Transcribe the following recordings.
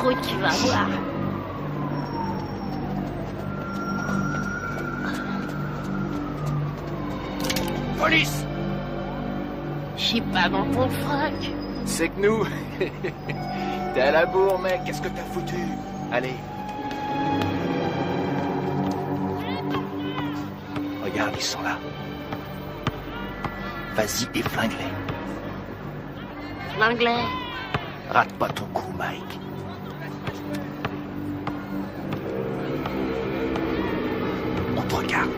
croûte, tu vas voir. Police! Je suis pas dans ton froc. C'est que nous... T'es à la bourre, mec, qu'est-ce que t'as foutu? Allez. Regarde, ils sont là. Vas-y et flingue-les. L'anglais. Rate pas ton coup, Mike. On te regarde.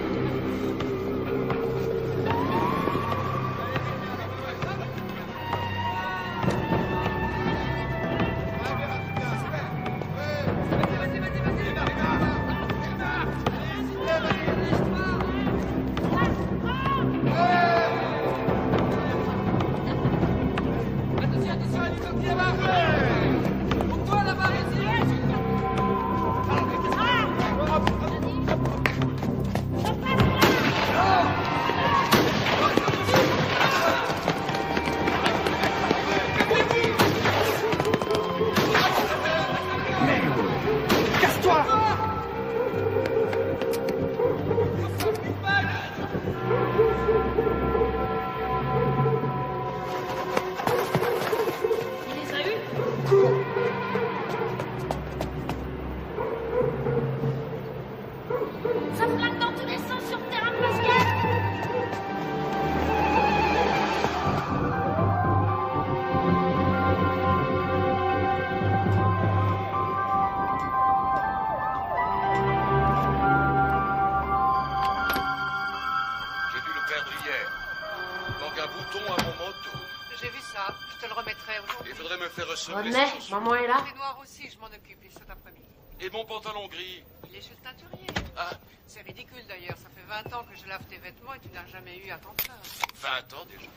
René, maman est là. Les noirs aussi, je m'en occupe, ils cet après-midi. Et mon pantalon gris? Il est chez le teinturier. Ah. C'est ridicule d'ailleurs, ça fait 20 ans que je lave tes vêtements et tu n'as jamais eu à t'en plaindre. 20 ans déjà.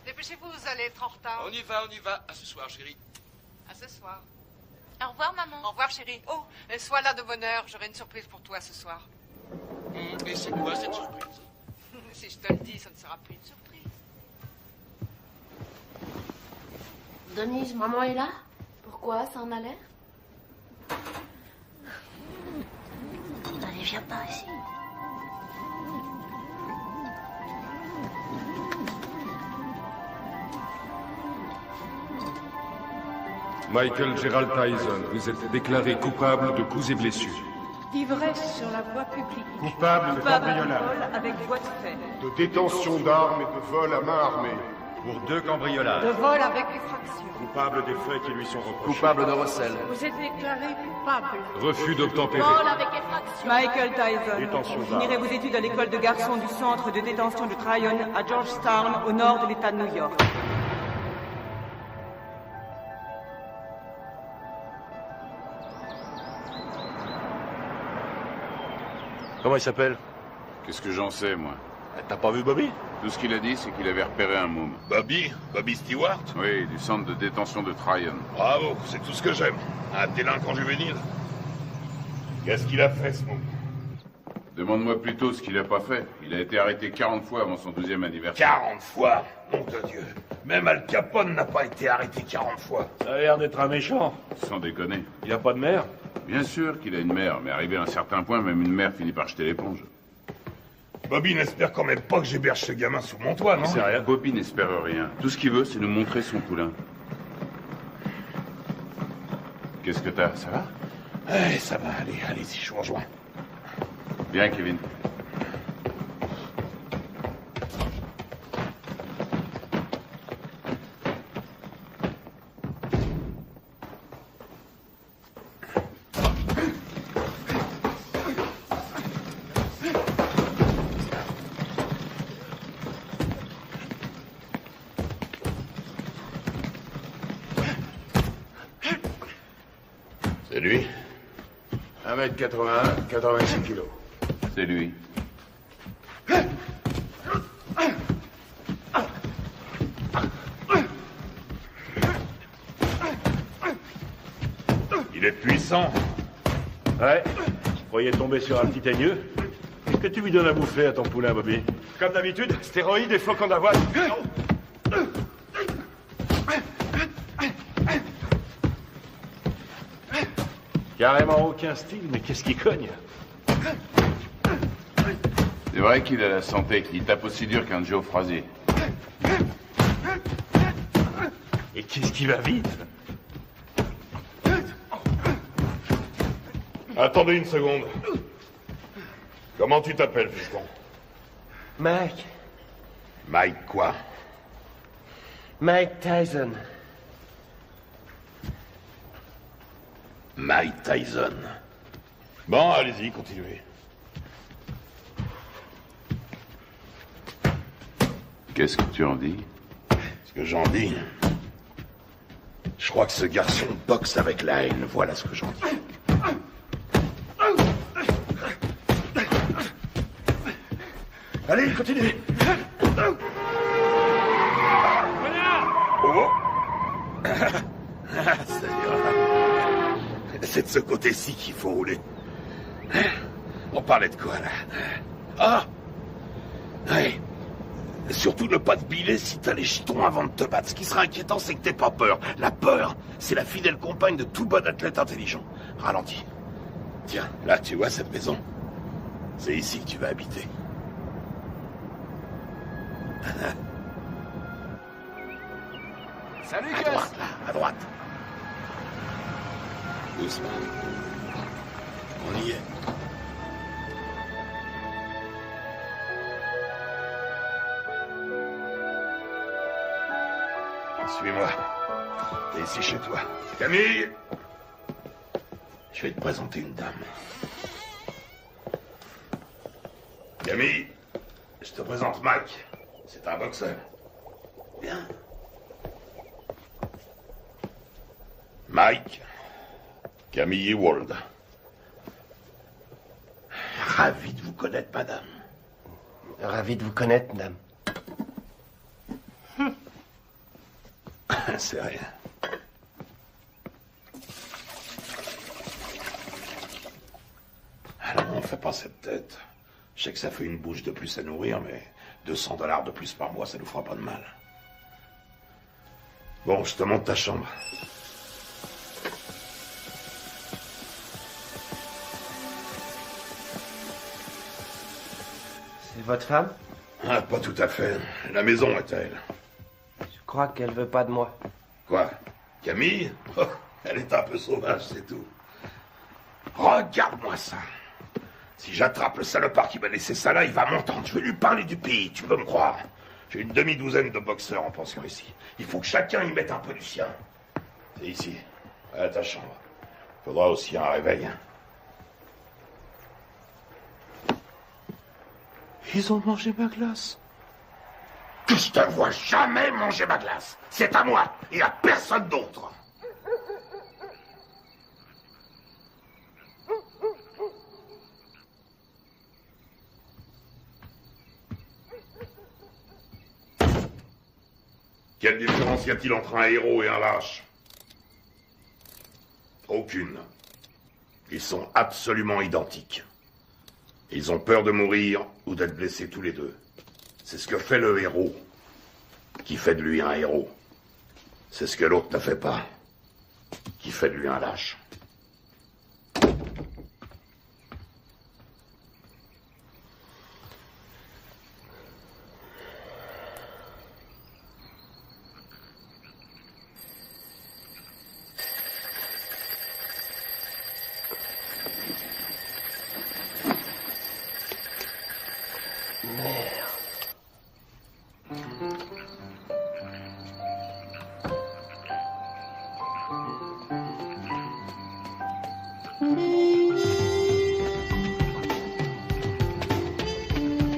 Dépêchez-vous, vous allez être en retard. On y va, on y va. À ce soir, chérie. À ce soir. Au revoir, maman. Au revoir, chérie. Oh, sois là de bonne heure, j'aurai une surprise pour toi ce soir. Et c'est quoi cette surprise? Si je te le dis, ça ne sera plus une surprise. Denise, maman est là? Pourquoi? Ça en a l'air? Allez, viens par ici. Michael Gerald Tyson, vous êtes déclaré coupable de coups et blessures. D'ivresse sur la voie publique. Coupable de cambriolage. Vol avec voie de fait. De détention d'armes et de vol à main armée. Pour 2 cambriolages. De vol avec effraction. Coupable des faits qui lui sont reprochés. Coupable de recel. Vous êtes déclaré coupable. Refus d'obtempérer. Vol avec effraction. Michael Tyson. Détention Vous finirez vos études à l'école de garçons du centre de détention de Tryon à Georgetown, au nord de l'État de New York. Comment il s'appelle? Qu'est-ce que j'en sais, moi? T'as pas vu Bobby? Tout ce qu'il a dit, c'est qu'il avait repéré un môme. Bobby Stewart? Oui, du centre de détention de Tryon. Bravo, c'est tout ce que j'aime. Un délinquant juvénile. Qu'est-ce qu'il a fait, ce môme? Demande-moi plutôt ce qu'il a pas fait. Il a été arrêté 40 fois avant son 12e anniversaire. 40 fois? Nom de Dieu. Même Al Capone n'a pas été arrêté 40 fois. Ça a l'air d'être un méchant. Sans déconner. Il a pas de mère? Bien sûr qu'il a une mère, mais arrivé à un certain point, même une mère finit par jeter l'éponge. Bobby n'espère quand même pas que j'héberge ce gamin sous mon toit, non? C'est rien. Bobby n'espère rien. Tout ce qu'il veut, c'est nous montrer son poulain. Qu'est-ce que t'as? Ça va? Ça va, allez-y, je vous rejoins. Bien, Kevin. C'est lui? 1m81, 86 kilos. C'est lui. Il est puissant. Ouais. Je croyais tomber sur un petit teigneux. Qu'est-ce que tu lui donnes à bouffer à ton poulain, Bobby? Comme d'habitude, stéroïdes et flocons d'avoine. Carrément aucun style, mais qu'est-ce qui cogne? C'est vrai qu'il a la santé, il tape aussi dur qu'un Joe Frazier. Et qu'est-ce qui va vite? Attendez une seconde. Comment tu t'appelles, fiston? Mike. Mike quoi? Mike Tyson. Mike Tyson. Bon, allez-y, continuez. Qu'est-ce que tu en dis? Ce que j'en dis... Je crois que ce garçon boxe avec la haine, voilà ce que j'en dis. Allez, continuez. Oh. C'est de ce côté-ci qu'il faut rouler. On parlait de quoi, là? Ah! Ouais. Surtout ne pas te biler si t'as les jetons avant de te battre. Ce qui sera inquiétant, c'est que t'aies pas peur. La peur, c'est la fidèle compagne de tout bon athlète intelligent. Ralentis. Tiens, là, tu vois cette maison? C'est ici que tu vas habiter. Salut, à Gus. droite, là, à droite. Doucement. On y est. Suis-moi. T'es ici chez toi. Camille! Je vais te présenter une dame. Camille, je te présente Mike. C'est un boxeur. Bien. Mike, Camille Ewald. Ravi de vous connaître, madame. Ravi de vous connaître, madame. C'est rien. Alors, on fait pas cette tête. Je sais que ça fait une bouche de plus à nourrir, mais $200 de plus par mois, ça nous fera pas de mal. Bon, je te montre ta chambre. C'est votre femme? Ah, pas tout à fait. La maison est à elle. Je crois qu'elle veut pas de moi. Quoi? Camille? Oh, elle est un peu sauvage, c'est tout. Regarde-moi ça. Si j'attrape le salopard qui m'a laissé ça là, il va m'entendre. Je vais lui parler du pays, tu peux me croire. J'ai une demi-douzaine de boxeurs en pension ici. Il faut que chacun y mette un peu du sien. C'est ici, à ta chambre. Faudra aussi un réveil. Ils ont mangé ma glace. Que je te vois jamais manger ma glace. C'est à moi et à personne d'autre. Quelle différence y a-t-il entre un héros et un lâche? Aucune. Ils sont absolument identiques. Ils ont peur de mourir ou d'être blessés tous les deux. C'est ce que fait le héros, qui fait de lui un héros. C'est ce que l'autre ne fait pas, qui fait de lui un lâche.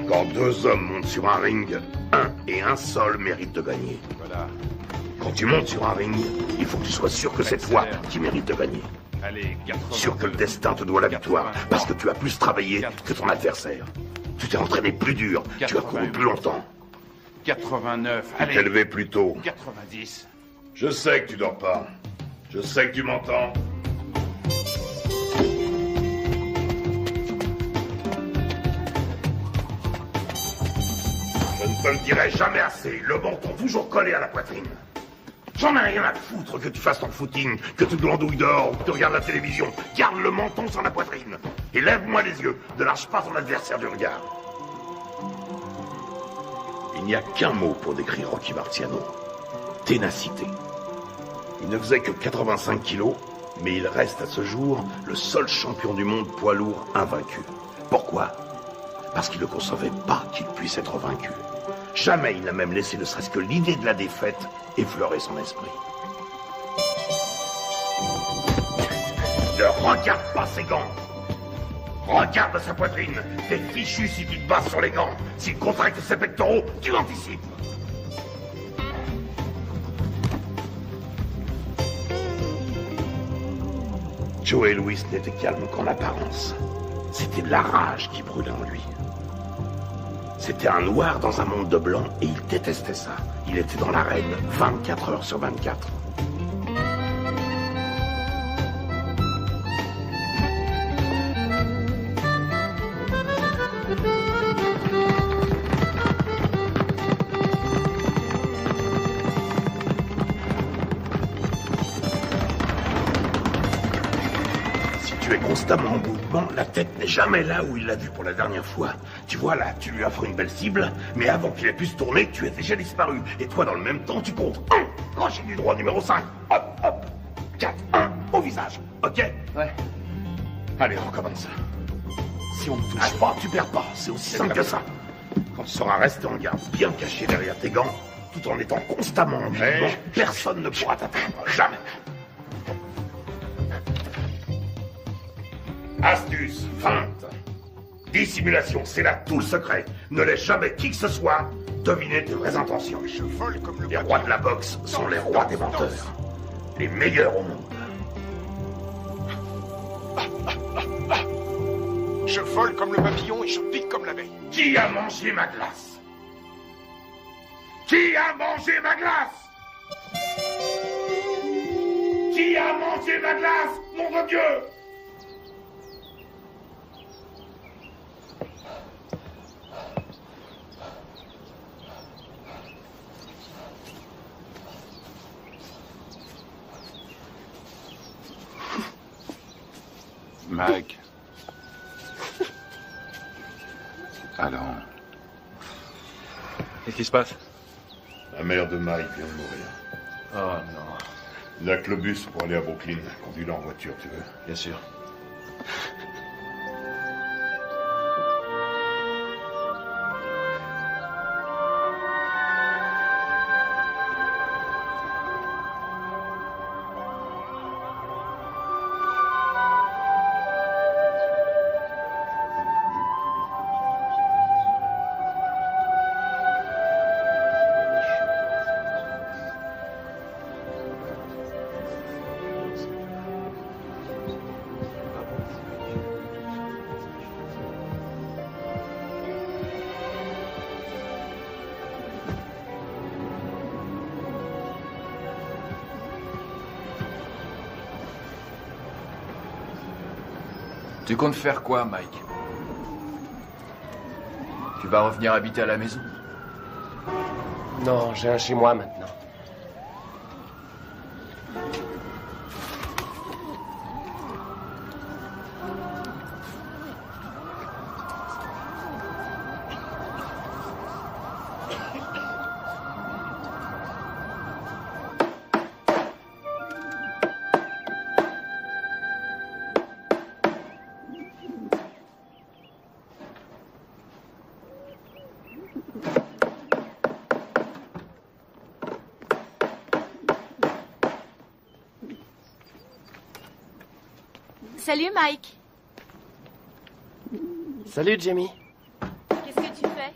Quand deux hommes montent sur un ring, un et un seul mérite de gagner. Voilà. Quand tu montes sur un ring, il faut que tu sois sûr que c'est toi qui mérites de gagner. Allez, 82. Sûr que le destin te doit la victoire, parce que tu as plus travaillé que ton adversaire. Tu t'es entraîné plus dur, tu as couru plus longtemps. 89, Tu t'es levé plus tôt. 90. Je sais que tu dors pas. Je sais que tu m'entends. Je ne te le dirai jamais assez. Le menton toujours collé à la poitrine. J'en ai rien à foutre que tu fasses ton footing, que tu glandouilles dehors ou que tu regardes la télévision. Garde le menton sur la poitrine. Et lève-moi les yeux. Ne lâche pas ton adversaire du regard. Il n'y a qu'un mot pour décrire Rocky Marciano. Ténacité. Il ne faisait que 85 kilos, mais il reste à ce jour le seul champion du monde poids lourd invaincu. Pourquoi? Parce qu'il ne concevait pas qu'il puisse être vaincu. Jamais il n'a même laissé ne serait-ce que l'idée de la défaite effleurer son esprit. Ne regarde pas ses gants. Regarde sa poitrine. T'es fichu si tu te bases sur les gants. S'il contracte ses pectoraux, tu anticipes. Joey Louis n'était calme qu'en apparence. C'était de la rage qui brûlait en lui. C'était un noir dans un monde de blanc et il détestait ça. Il était dans l'arène 24 heures sur 24. Constamment en mouvement, la tête n'est jamais là où il l'a vu pour la dernière fois. Tu vois là, tu lui as fait une belle cible, mais avant qu'il ait pu se tourner, tu es déjà disparu. Et toi, dans le même temps, tu comptes 1, crochet du droit numéro 5, hop, hop, 4, 1, au visage, ok? Ouais. Allez, on recommence. Si on ne touche pas, tu perds pas, c'est aussi simple que ça. Quand tu seras resté en garde, bien caché derrière tes gants, tout en étant constamment en mouvement, personne ne pourra t'atteindre, jamais. Astuce, feinte, dissimulation, c'est là tout le secret. Ne laisse jamais qui que ce soit deviner tes vraies intentions. Les rois de la boxe sont les rois des menteurs. Les meilleurs au monde. Je vole comme le papillon et je pique comme l'abeille. Qui a mangé ma glace? Qui a mangé ma glace? Qui a mangé ma glace? Nom de Dieu! Mike. Alors. Qu'est-ce qui se passe? La mère de Mike vient de mourir. Oh non. Il n'y a que le bus pour aller à Brooklyn. Conduis-le en voiture, tu veux? Bien sûr. Tu comptes faire quoi, Mike? Tu vas revenir habiter à la maison? Non, j'ai un chez moi maintenant. Salut Mike. Salut Jamie. Qu'est-ce que tu fais?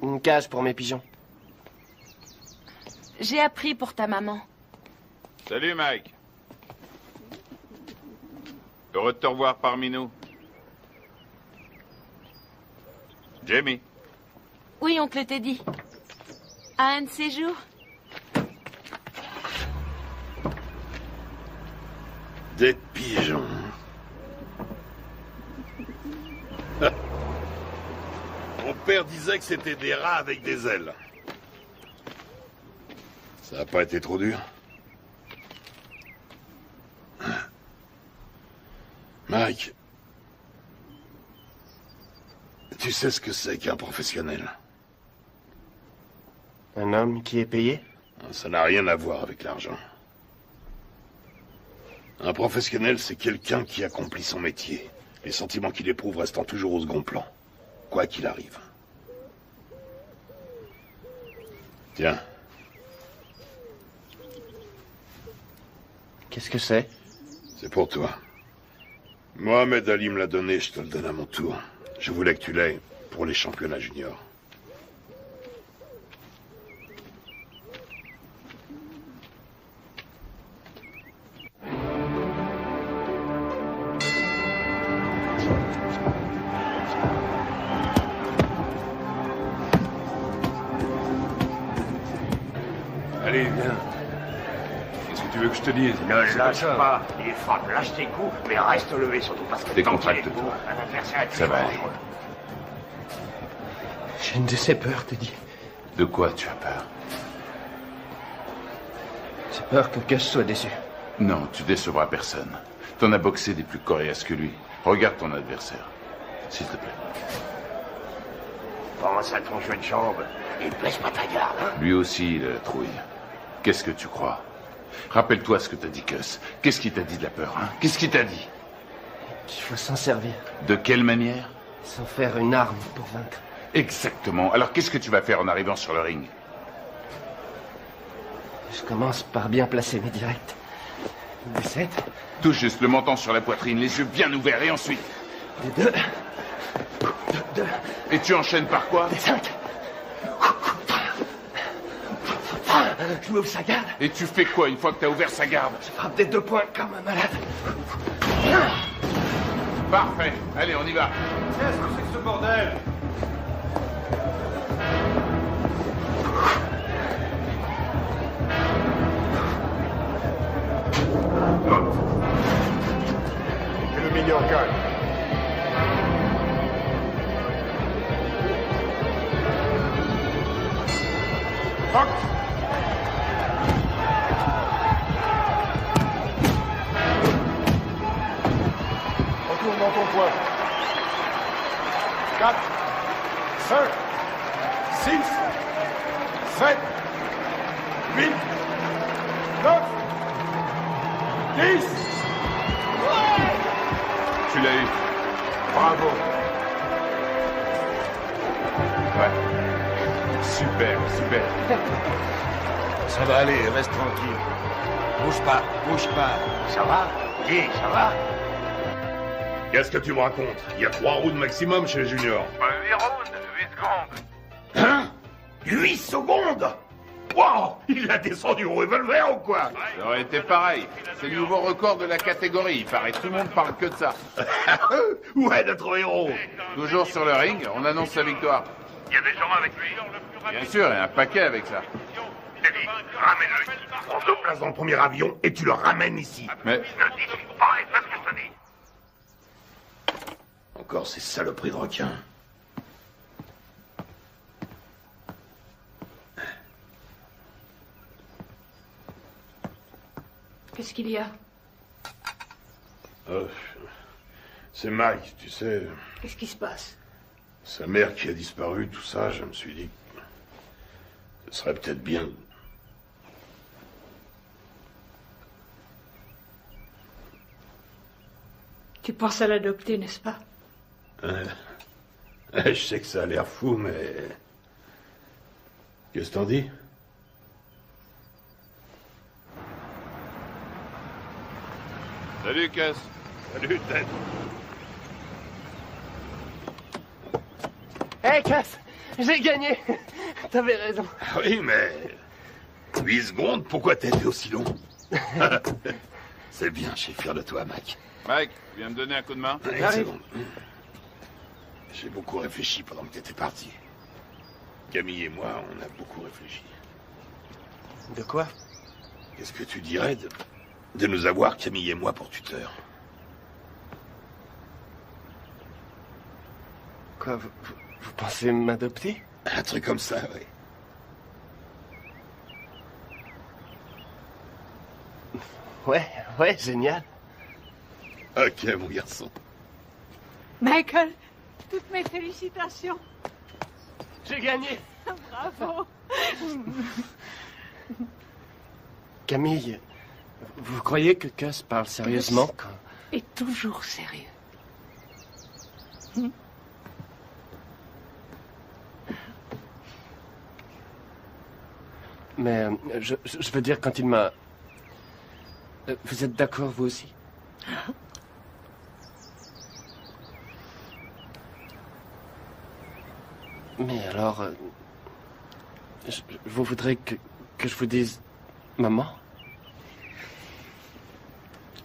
Une cage pour mes pigeons. J'ai appris pour ta maman. Salut Mike. Heureux de te revoir parmi nous. Jamie. Oui, oncle Teddy. À un de ces jours. Des pigeons. Mon père disait que c'était des rats avec des ailes. Ça n'a pas été trop dur? Mike, tu sais ce que c'est qu'un professionnel? Un homme qui est payé? Ça n'a rien à voir avec l'argent. Un professionnel, c'est quelqu'un qui accomplit son métier. Les sentiments qu'il éprouve restant toujours au second plan, quoi qu'il arrive. Tiens. Qu'est-ce que c'est? C'est pour toi. Mohamed Ali me l'a donné, je te le donne à mon tour. Je voulais que tu l'aies pour les championnats juniors. Allez, viens. Qu'est-ce que tu veux que je te dise? Ne lâche pas. Il frappe, lâche tes coups, mais reste levé, surtout parce que Décontracte-toi. un adversaire Ça va aller. J'ai une de ces peurs, Teddy. De quoi tu as peur? J'ai peur que Gus soit déçu. Non, tu décevras personne. T'en as boxé des plus coriaces que lui. Regarde ton adversaire. S'il te plaît. Pense à ton jeu de jambes et baisse pas ta garde. Hein? Lui aussi, il a la trouille. Qu'est-ce que tu crois? Rappelle-toi ce que t'a dit Gus. Qu'est-ce qu'il t'a dit de la peur, hein? Qu'est-ce qu'il t'a dit? Qu'il faut s'en servir. De quelle manière? Sans faire une arme pour vaincre. Exactement. Alors qu'est-ce que tu vas faire en arrivant sur le ring? Je commence par bien placer mes directs. Des 7. Touche juste le menton sur la poitrine, les yeux bien ouverts, et ensuite? Des 2. Et tu enchaînes par quoi? Des 5. Je m'ouvre sa garde. Et tu fais quoi une fois que t'as ouvert sa garde? Je frappe des 2 points comme un malade. Parfait. Allez, on y va. Qu'est-ce que c'est que ce bordel? Et le mignon calme. Fox! Retourne dans ton coin. 4, 5, 6, 7, 8, 9, 10. Tu l'as eu. Bravo. Ouais. Super, super. Ça va aller, reste tranquille. Bouge pas, bouge pas. Ça va? Dis, ça va? Qu'est-ce que tu me racontes? Il y a 3 rounds maximum chez les juniors. 8 rounds, 8 secondes. Hein? 8 secondes? Wow! Il a descendu au revolver ou quoi? Ça aurait été pareil. C'est le nouveau record de la catégorie. Il paraît tout le monde parle que de ça. Ouais, notre héros. Toujours sur le ring, on annonce sa victoire. Il y a des gens avec lui. Bien sûr, et un paquet avec ça. Teddy, ramène-le. Prends 2 places dans le premier avion et tu le ramènes ici. Mais Ne discute pas et fais ce que je te dis. Encore ces saloperies de requins. Qu'est-ce qu'il y a? C'est Mike, tu sais. Qu'est-ce qui se passe? Sa mère qui a disparu, tout ça, je me suis dit que ce serait peut-être bien. Tu penses à l'adopter, n'est-ce pas? Je sais que ça a l'air fou, mais... Qu'est-ce que t'en dis? salut, Cass. Salut, Ted. Hé, Cass! J'ai gagné! T'avais raison. Ah oui, mais... 8 secondes, pourquoi t'as été aussi long? C'est bien, je suis fier de toi, Mac. Mike, tu viens me donner un coup de main? Une seconde. J'ai beaucoup réfléchi pendant que t'étais parti. Camille et moi, on a beaucoup réfléchi. De quoi? Qu'est-ce que tu dirais de nous avoir, Camille et moi, pour tuteurs? Quoi, vous pensez m'adopter? Un truc comme ça, oui. Ouais, génial. Ok, mon garçon. Michael, toutes mes félicitations. J'ai gagné. Bravo. Camille, vous croyez que Gus parle sérieusement quand... Et toujours sérieux. Mais je veux dire, quand il m'a... Vous êtes d'accord, vous aussi? Mais alors... vous voudrez que je vous dise... Maman?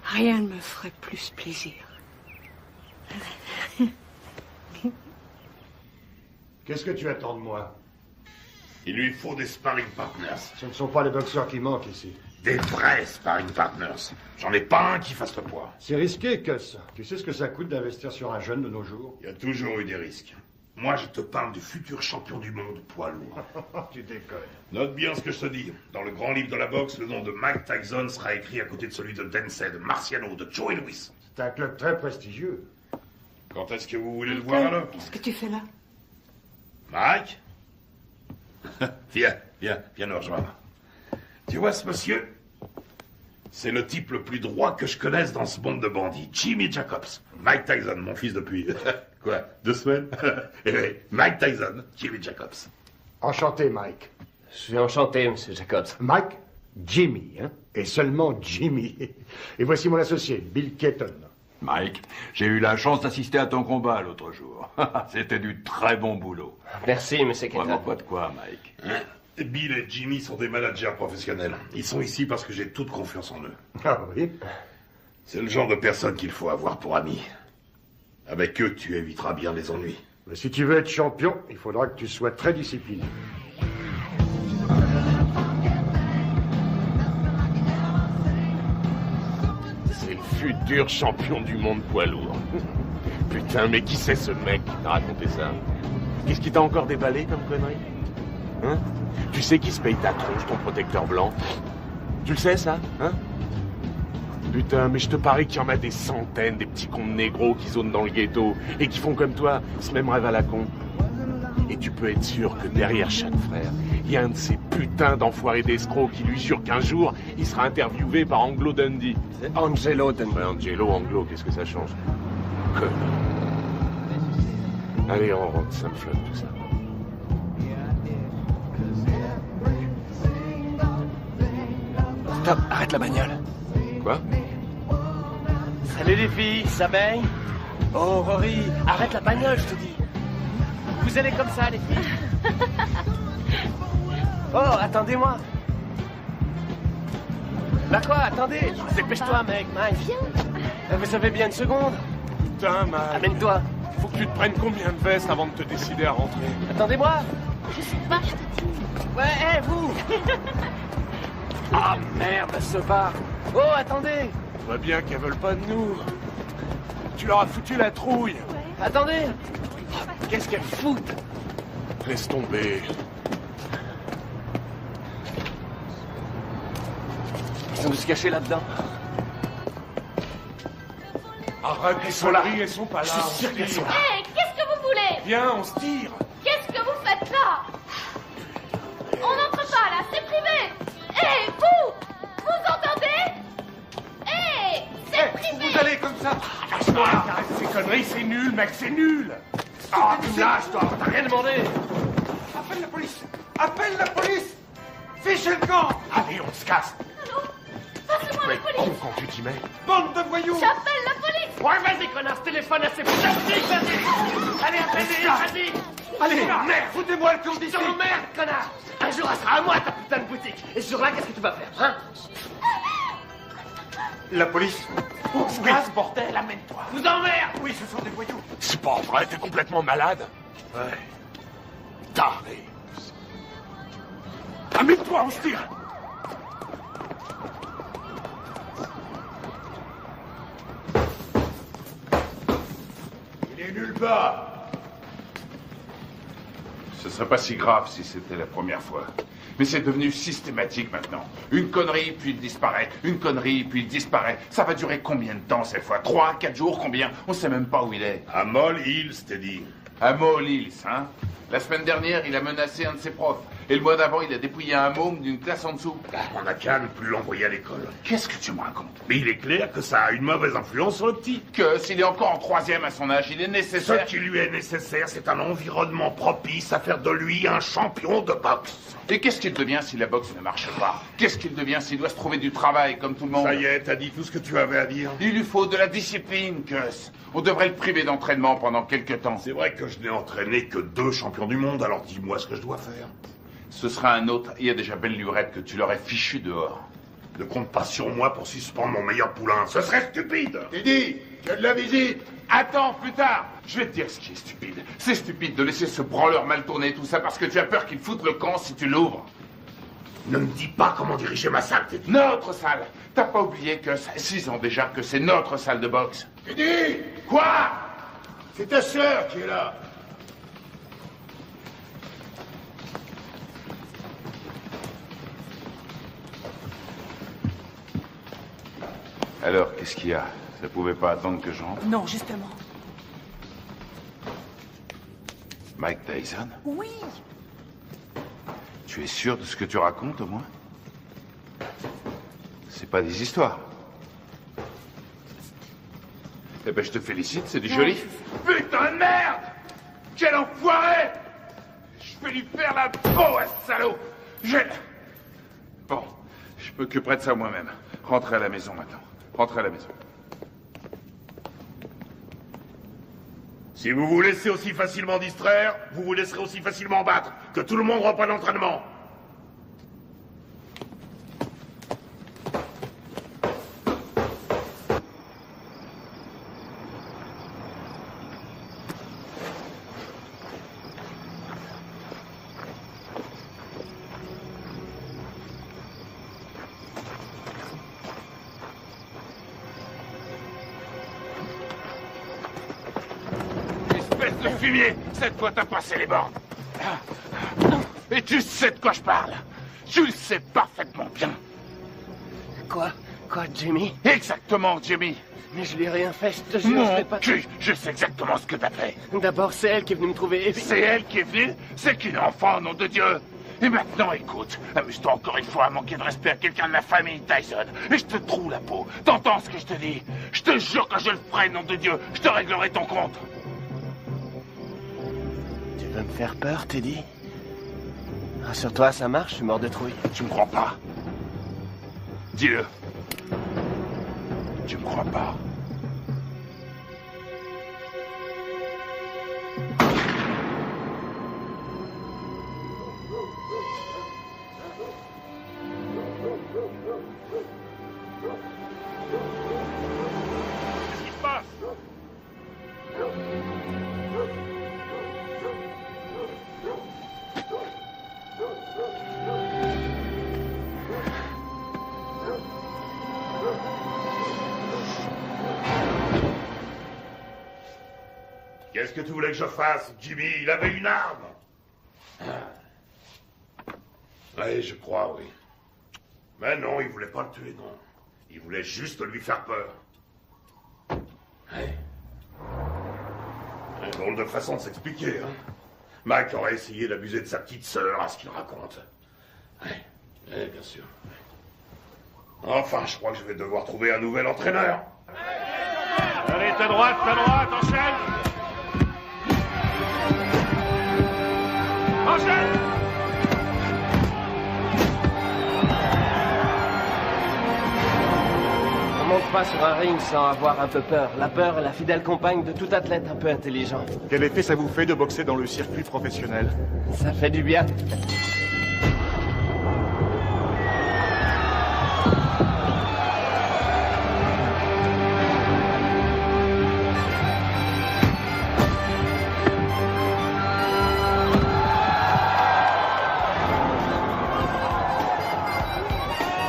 Rien ne me ferait plus plaisir. Qu'est-ce que tu attends de moi? Il lui faut des sparring partners. Ce ne sont pas les boxeurs qui manquent ici. Des vrais sparring partners. J'en ai pas un qui fasse le poids. C'est risqué, Gus. Tu sais ce que ça coûte d'investir sur un jeune de nos jours? Il y a toujours eu des risques. Moi, je te parle du futur champion du monde poids lourd. Tu déconnes. Note bien ce que je te dis. Dans le grand livre de la boxe, le nom de Mike Tyson sera écrit à côté de celui de Densey, de Marciano, de Joe Louis. C'est un club très prestigieux. Quand est-ce que vous voulez le voir alors? Qu'est-ce que tu fais là? Mike? Viens nous rejoindre. Tu vois ce monsieur? C'est le type le plus droit que je connaisse dans ce monde de bandits. Jimmy Jacobs. Mike Tyson, mon fils depuis... Quoi? 2 semaines? Eh oui, Mike Tyson, Jimmy Jacobs. Enchanté, Mike. Je suis enchanté, Monsieur Jacobs. Mike, Jimmy, hein? Et seulement Jimmy. Et voici mon associé, Bill Keaton. Mike, j'ai eu la chance d'assister à ton combat l'autre jour. C'était du très bon boulot. Merci, Monsieur Keaton. Vraiment pas de quoi, Mike. Hein? Bill et Jimmy sont des managers professionnels. Ils sont ici parce que j'ai toute confiance en eux. Ah oui? C'est le genre de personne qu'il faut avoir pour amis. Avec eux, tu éviteras bien les ennuis. Mais si tu veux être champion, il faudra que tu sois très discipliné. C'est le futur champion du monde poids lourd. Putain, mais qui c'est ce mec qui t'a raconté ça? Qu'est-ce qui t'a encore déballé comme connerie? Hein? Tu sais qui se paye ta tronche, ton protecteur blanc? Tu le sais, ça? Hein? Putain, mais je te parie qu'il y en a des centaines, des petits cons de négros qui zonent dans le ghetto et qui font comme toi, ce même rêve à la con. Et tu peux être sûr que derrière chaque frère, il y a un de ces putains d'enfoirés d'escrocs qui lui jure qu'un jour, il sera interviewé par Anglo Dundee. C'est Angelo Dundee. Ouais, Angelo, Anglo, qu'est-ce que ça change? Connard. Allez, on rentre, ça me flotte tout ça. Stop, arrête la bagnole. Quoi? Salut les filles, ça baigne? Oh, Rory, arrête la bagnole, je te dis. Vous allez comme ça, les filles? Oh, attendez-moi. Bah quoi, attendez, dépêche-toi, mec, Mike. Viens. Vous avez bien une seconde? Putain, Mike. Amène-toi. Faut que tu te prennes combien de vestes avant de te décider à rentrer? Attendez-moi. Je sais pas, je te dis. Ouais, vous. Ah, merde, ce bar. Oh, attendez. On voit bien qu'elles veulent pas de nous. Tu leur as foutu la trouille. Ouais. Attendez. Qu'est-ce qu'elles foutent? Laisse tomber. Ils ont dû se cacher là-dedans. Arrête, elles sont là. Elles sont pas là. Je suis sûr qu'elles sont là. Hé, qu'est-ce que vous voulez? Viens, on se tire. Qu'est-ce que vous faites là? On n'entre pas là, c'est privé. Hé, vous entendez? Hé, c'est privé. Vous allez comme ça. Lâche-moi. Arrête ces conneries, c'est nul, mec, c'est nul. Ah, tu me lâches, toi, t'as rien demandé. Appelle la police! Appelle la police! Fichez le camp! Allez, on se casse. Allô? Passez-moi la police. Quand tu t'y mets. Bande de voyous! J'appelle la police. Ouais, vas-y, connard, téléphone à ces putains de flics, vas-y. Allez, appelez-les, vas-y. Allez, merde, foutez-moi le camp d'ici! Je t'emmerde, connard. Un jour, elle sera à moi, ta putain de boutique. Et ce jour-là, qu'est-ce que tu vas faire, hein? La police? On se casse, bordel, amène-toi. Vous emmerde. Oui, ce sont des voyous. C'est pas vrai, t'es complètement malade. Ouais. Taré. Amène-toi, on se tire. Il est nulle part. Ce serait pas si grave si c'était la première fois. Mais c'est devenu systématique maintenant. Une connerie, puis il disparaît. Une connerie, puis il disparaît. Ça va durer combien de temps cette fois? 3, 4 jours, combien? On sait même pas où il est. À Moll Hills, t'es dit. À Moll Hills, hein? La semaine dernière, il a menacé un de ses profs. Et le mois d'avant, il a dépouillé un môme d'une classe en dessous. On n'a qu'à ne plus l'envoyer à l'école. Qu'est-ce que tu me racontes? Mais il est clair que ça a une mauvaise influence sur le petit. Que s'il est encore en 3e à son âge, il est nécessaire... Ce qui lui est nécessaire, c'est un environnement propice à faire de lui un champion de boxe. Et qu'est-ce qu'il devient si la boxe ne marche pas? Qu'est-ce qu'il devient s'il doit se trouver du travail comme tout le monde? Ça y est, t'as dit tout ce que tu avais à dire. Il lui faut de la discipline, Gus. On devrait le priver d'entraînement pendant quelques temps. C'est vrai que je n'ai entraîné que 2 champions du monde, alors dis-moi ce que je dois faire. Ce sera un autre. Il y a déjà belle lurette que tu l'aurais fichu dehors. Ne compte pas sur moi pour suspendre mon meilleur poulain. Ce serait stupide. Teddy, tu as de la visite. Attends, plus tard. Je vais te dire ce qui est stupide. C'est stupide de laisser ce branleur mal tourner tout ça parce que tu as peur qu'il foute le camp si tu l'ouvres. Ne me dis pas comment diriger ma salle, Teddy. Notre salle. T'as pas oublié que ça fait 6 ans déjà que c'est notre salle de boxe. Teddy! Quoi? C'est ta sœur qui est là. Alors, qu'est-ce qu'il y a? Ça pouvait pas attendre que je rentre? Non, justement. Mike Tyson? Oui. Tu es sûr de ce que tu racontes, au moins? C'est pas des histoires. Eh ben, je te félicite, c'est du joli. Putain de merde! Quel enfoiré! Je vais lui faire la peau à ce salaud! Bon, je m'occuperai de ça moi-même. Rentrez à la maison maintenant. Rentrez à la maison. Si vous vous laissez aussi facilement distraire, vous vous laisserez aussi facilement battre. Que tout le monde reprenne l'entraînement. Le fumier, cette fois t'as passé les bornes. Et tu sais de quoi je parle. Tu le sais parfaitement bien. Quoi, Jimmy? Exactement, Jimmy. Mais je lui ai rien fait, je te jure, je Mon l'ai pas... cul, je sais exactement ce que t'as fait. D'abord, c'est elle qui est venue me trouver et puis... C'est elle qui est venue? C'est qu'une enfant, nom de Dieu. Et maintenant, écoute, amuse-toi encore une fois à manquer de respect à quelqu'un de la famille Tyson. Et je te troue la peau. T'entends ce que je te dis? Je te jure que je le ferai, nom de Dieu. Je te réglerai ton compte. Tu veux me faire peur, Teddy? Rassure-toi, ça marche, je suis mort de trouille. Tu me crois pas? Dis-le. Tu me crois pas? Qu'est-ce qui se passe? Qu'est-ce que tu voulais que je fasse, Jimmy? Il avait une arme. Oui, je crois, oui. Mais non, il voulait pas le tuer, non. Il voulait juste lui faire peur. Ouais. Une drôle de façon de s'expliquer, hein. Mike aurait essayé d'abuser de sa petite sœur, à ce qu'il raconte. Ouais, bien sûr. Enfin, je crois que je vais devoir trouver un nouvel entraîneur. Allez, ta droite, enchaîne! Enchaîne! On monte pas sur un ring sans avoir un peu peur. La peur est la fidèle compagne de tout athlète un peu intelligent. Quel effet ça vous fait de boxer dans le circuit professionnel? Ça fait du bien.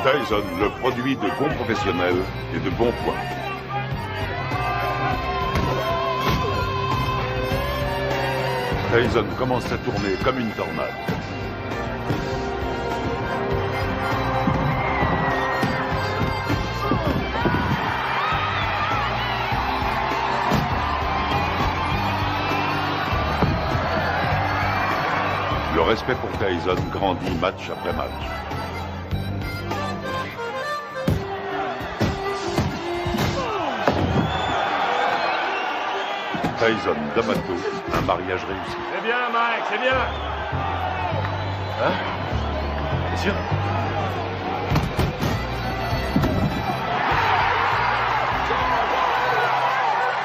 Tyson, le produit de bons professionnels et de bons points. Tyson commence à tourner comme une tornade. Le respect pour Tyson grandit match après match. Tyson, D'Amato, un mariage réussi. C'est bien, Mike, c'est bien. Hein? Bien sûr.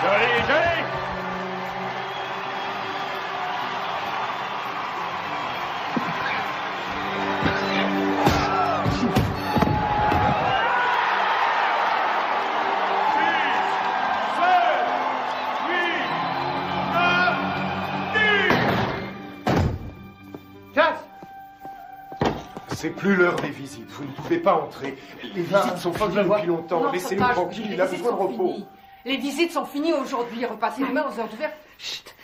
Joli, joli. C'est plus l'heure des visites. Vous ne pouvez pas entrer. Les visites sont finies depuis longtemps. Laissez-nous tranquille. Il a besoin de repos. Les visites sont finies aujourd'hui. Repassez demain aux heures d'ouverture. Chut.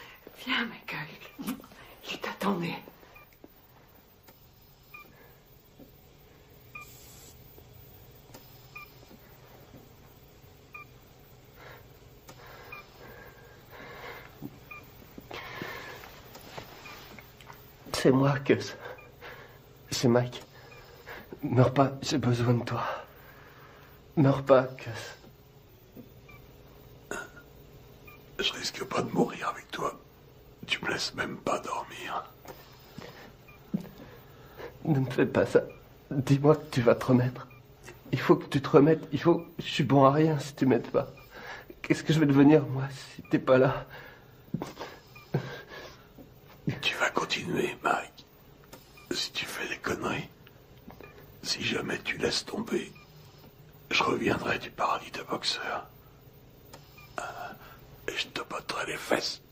Viens, Michael. Il t'attendait. C'est moi, Gus. C'est Mike. Meurs pas, j'ai besoin de toi. Meurs pas, Gus. Je risque pas de mourir avec toi. Tu me laisses même pas dormir. Ne me fais pas ça. Dis-moi que tu vas te remettre. Il faut que tu te remettes. Je suis bon à rien si tu m'aides pas. Qu'est-ce que je vais devenir, moi, si t'es pas là? Tu vas continuer, Mike. Si tu fais des conneries, si jamais tu laisses tomber, je reviendrai du paradis de boxeur. Et je te botterai les fesses.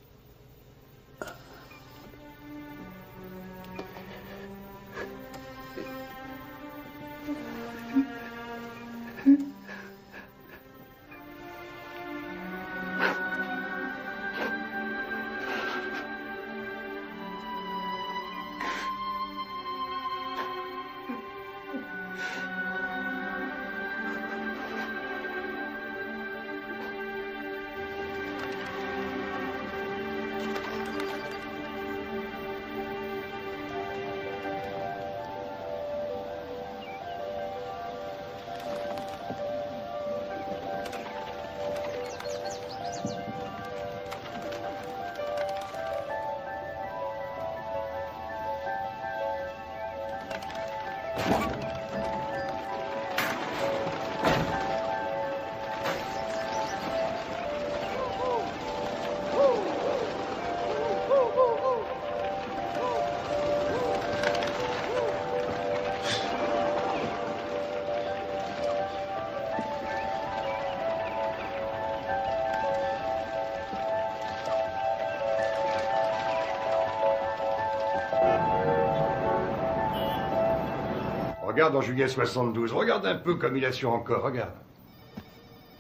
Regarde en juillet 72, regarde un peu comme il assure encore, regarde.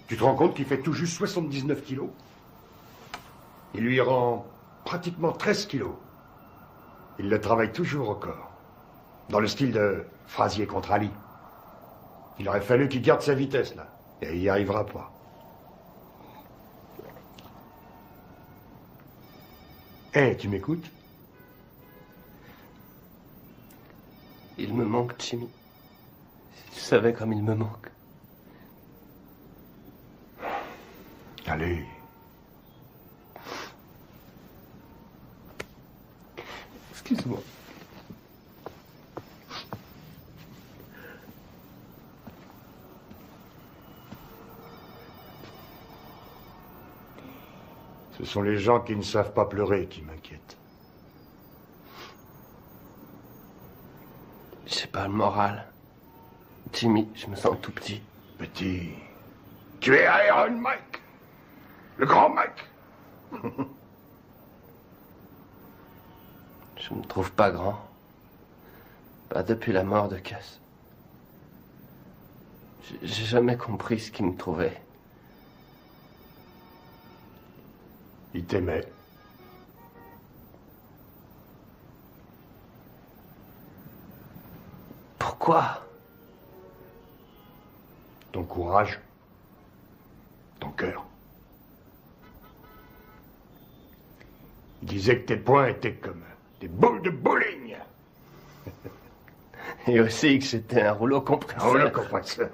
Tu te rends compte qu'il fait tout juste 79 kilos? Il lui rend pratiquement 13 kilos. Il le travaille toujours au corps. Dans le style de Frazier contre Ali. Il aurait fallu qu'il garde sa vitesse, là. Et il n'y arrivera pas. Hé, tu m'écoutes? Il me manque, Jimmy. Si tu savais comme il me manque. Allez. Excuse-moi. Ce sont les gens qui ne savent pas pleurer qui m'inquiètent. J'ai pas le moral. Jimmy, je me sens tout petit. Petit. Tu es Iron Mike. Le grand Mike. Je me trouve pas grand. Pas depuis la mort de Cass. J'ai jamais compris ce qu'il me trouvait. Il t'aimait. Quoi? Ton courage. Ton cœur. Il disait que tes poings étaient comme des boules de bowling. Et aussi que j'étais un rouleau compresseur. Un rouleau compresseur.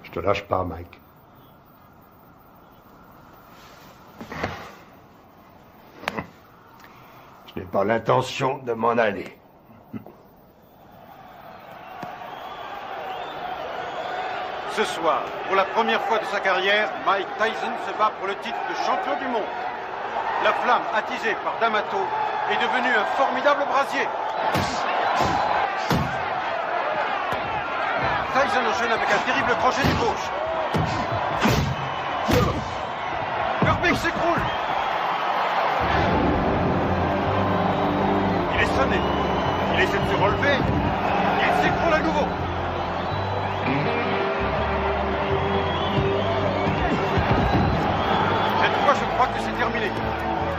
Je te lâche pas, Mike. Je n'ai pas l'intention de m'en aller. Ce soir, pour la première fois de sa carrière, Mike Tyson se bat pour le titre de champion du monde. La flamme attisée par D'Amato est devenue un formidable brasier. Tyson enchaîne avec un terrible crochet du gauche. Herbig s'écroule. Il est sonné. Il essaie de se relever. Il s'écroule à nouveau. Cette fois, je crois que c'est terminé.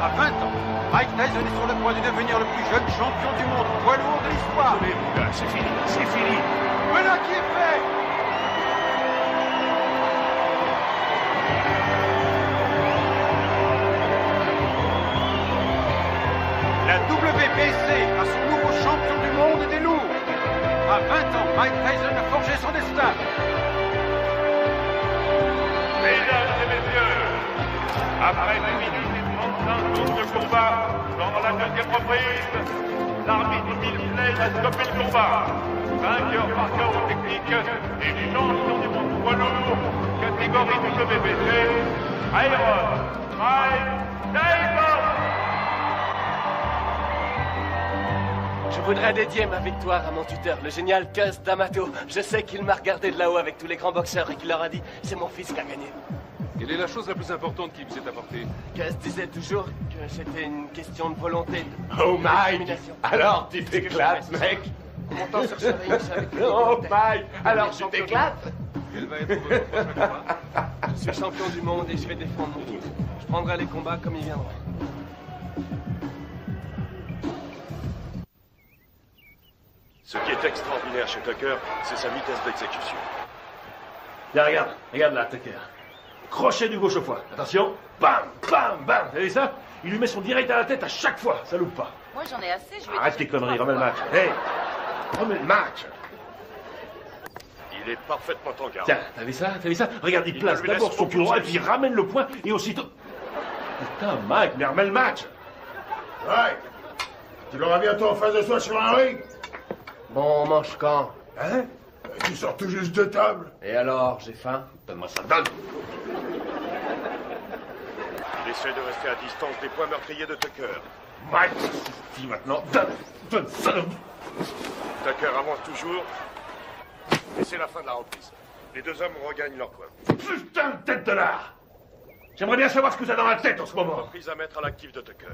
À 20 ans, Mike Tyson est sur le point de devenir le plus jeune champion du monde poids lourd de l'histoire. Mais mon gars, c'est fini, c'est fini. Voilà qui est fait. La WBC a son nouveau champion du monde des lourds. À 20 ans, Mike Tyson a forgé son destin. Mesdames et messieurs, après 1 minute et 35 secondes de combat, dans la deuxième reprise, l'arbitre Milsley a stoppé le combat. Vainqueur par chaos technique et champion du monde poids lourd, catégorie WBC, Iron Mike Tyson. Je voudrais dédier ma victoire à mon tuteur, le génial Cus D'Amato. Je sais qu'il m'a regardé de là-haut avec tous les grands boxeurs et qu'il leur a dit « C'est mon fils qui a gagné ». Quelle est la chose la plus importante qu'il vous ait apportée? Cus disait toujours que c'était une question de volonté. Oh, Mike! Alors, tu t'éclates, mec? Montant sur ce ring, je savais que... Oh, Mike! Alors, tu t'éclates? Quel va être votre prochain combat? Je suis champion du monde et je vais défendre mon titre. Je prendrai les combats comme ils viendront. Ce qui est extraordinaire chez Tucker, c'est sa vitesse d'exécution. Là, regarde là, Tucker. Crochet du gauche au foie. Attention. Bam, bam, bam. Vous avez ça? Il lui met son direct à la tête à chaque fois. Ça loupe pas. Moi, j'en ai assez. Je vais Arrête tes conneries, remets le match. Hey, remets le match. Il est parfaitement en garde. Tiens, t'as vu ça? Regarde, il place d'abord son pied droit et puis il ramène le poing et aussitôt... Putain, Mike, mais remets le match. Ouais. Tu l'auras bientôt en face de soi sur un ring. Bon, on mange quand? Hein? Tu sors tout juste de table. Et alors, j'ai faim? Donne-moi ça, donne. Il essaie de rester à distance des points meurtriers de Tucker. Mike, dis maintenant, donne ça. Tucker avance toujours. Et c'est la fin de la reprise. Les deux hommes regagnent leur points. Putain de tête de lard. J'aimerais bien savoir ce que t'as dans la tête en ce moment. Reprise à mettre à l'actif de Tucker.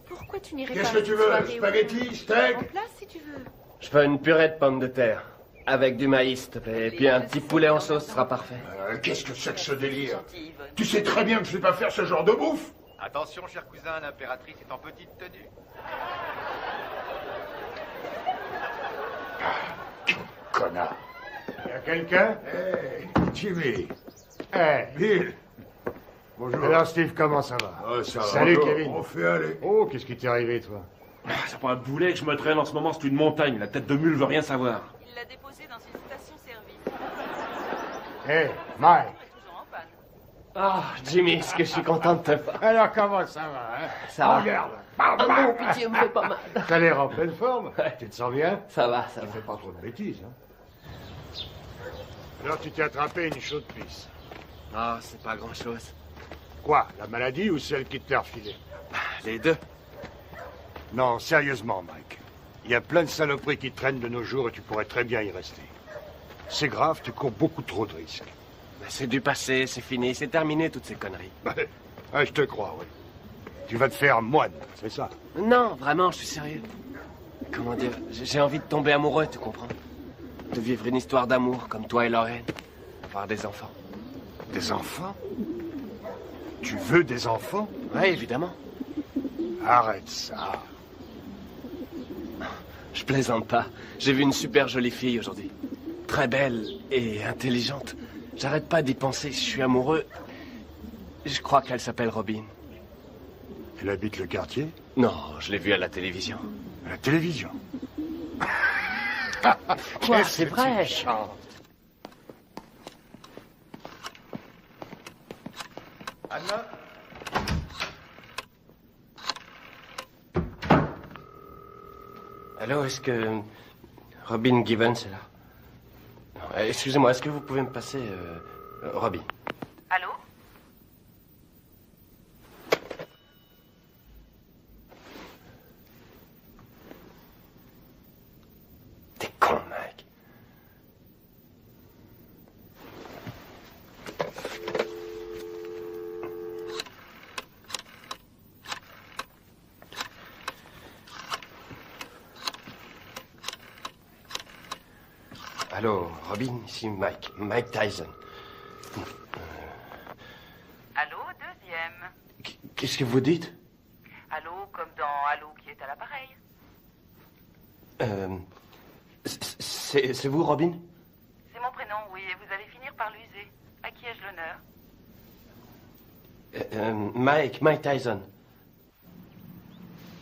Pourquoi tu n'irais pas... Qu'est-ce que tu veux? Spaghetti, steak? En place, si tu veux. Je veux une purée de pommes de terre. Avec du maïs, s'il te plaît. Et puis un petit poulet en sauce sera parfait. Qu'est-ce que c'est que ce délire? Tu sais très bien que je sais pas faire ce genre de bouffe. Attention, cher cousin, l'impératrice est en petite tenue. Connard. Y'a quelqu'un? Hey, Jimmy. Hey, Bill. Bonjour. Alors, Steve, comment ça va? Ça va. Salut, Bonjour. Kevin. On fait aller. Oh, qu'est-ce qui t'est arrivé, toi? C'est pas un boulet que je me traîne en ce moment, c'est une montagne. La tête de mule veut rien savoir. Il l'a déposé dans une station-service. Hey, Mike. Ah, Jimmy, est-ce que je suis content de te voir? Alors, comment ça va, hein? Ça va. Regarde. Ah non, pitié, me fait pas mal. T'as l'air en pleine forme. Tu te sens bien? Ça va, ça Tu va. fais pas trop de bêtises, hein? Alors, tu t'es attrapé une chaude pisse. Ah, c'est pas grand-chose. Quoi? La maladie ou celle qui te l'a refilée? Les deux. Non, sérieusement, Mike. Il y a plein de saloperies qui traînent de nos jours et tu pourrais très bien y rester. C'est grave, tu cours beaucoup trop de risques. Ben, c'est du passé, c'est fini, c'est terminé toutes ces conneries. Je te crois, oui. Tu vas te faire moine, c'est ça? Non, vraiment, je suis sérieux. Comment dire, j'ai envie de tomber amoureux, tu comprends? De vivre une histoire d'amour comme toi et Lorraine. Avoir des enfants. Des enfants? Tu veux des enfants? Oui, évidemment. Arrête ça. Je plaisante pas. J'ai vu une super jolie fille aujourd'hui. Très belle et intelligente. J'arrête pas d'y penser. Je suis amoureux. Je crois qu'elle s'appelle Robin. Elle habite le quartier? Non, je l'ai vue à la télévision. À la télévision? Quoi, c'est vrai? Anna? Allô, est-ce que Robin Givens est là? Non, excusez-moi, est-ce que vous pouvez me passer Robin? Allô? T'es con, mec. Allô, Robin, ici Mike Tyson. Allô, deuxième. Qu'est-ce que vous dites? Allô, comme dans Allô qui est à l'appareil. C'est vous, Robin? C'est mon prénom, oui, et vous allez finir par l'user. À qui ai-je l'honneur? Mike Tyson.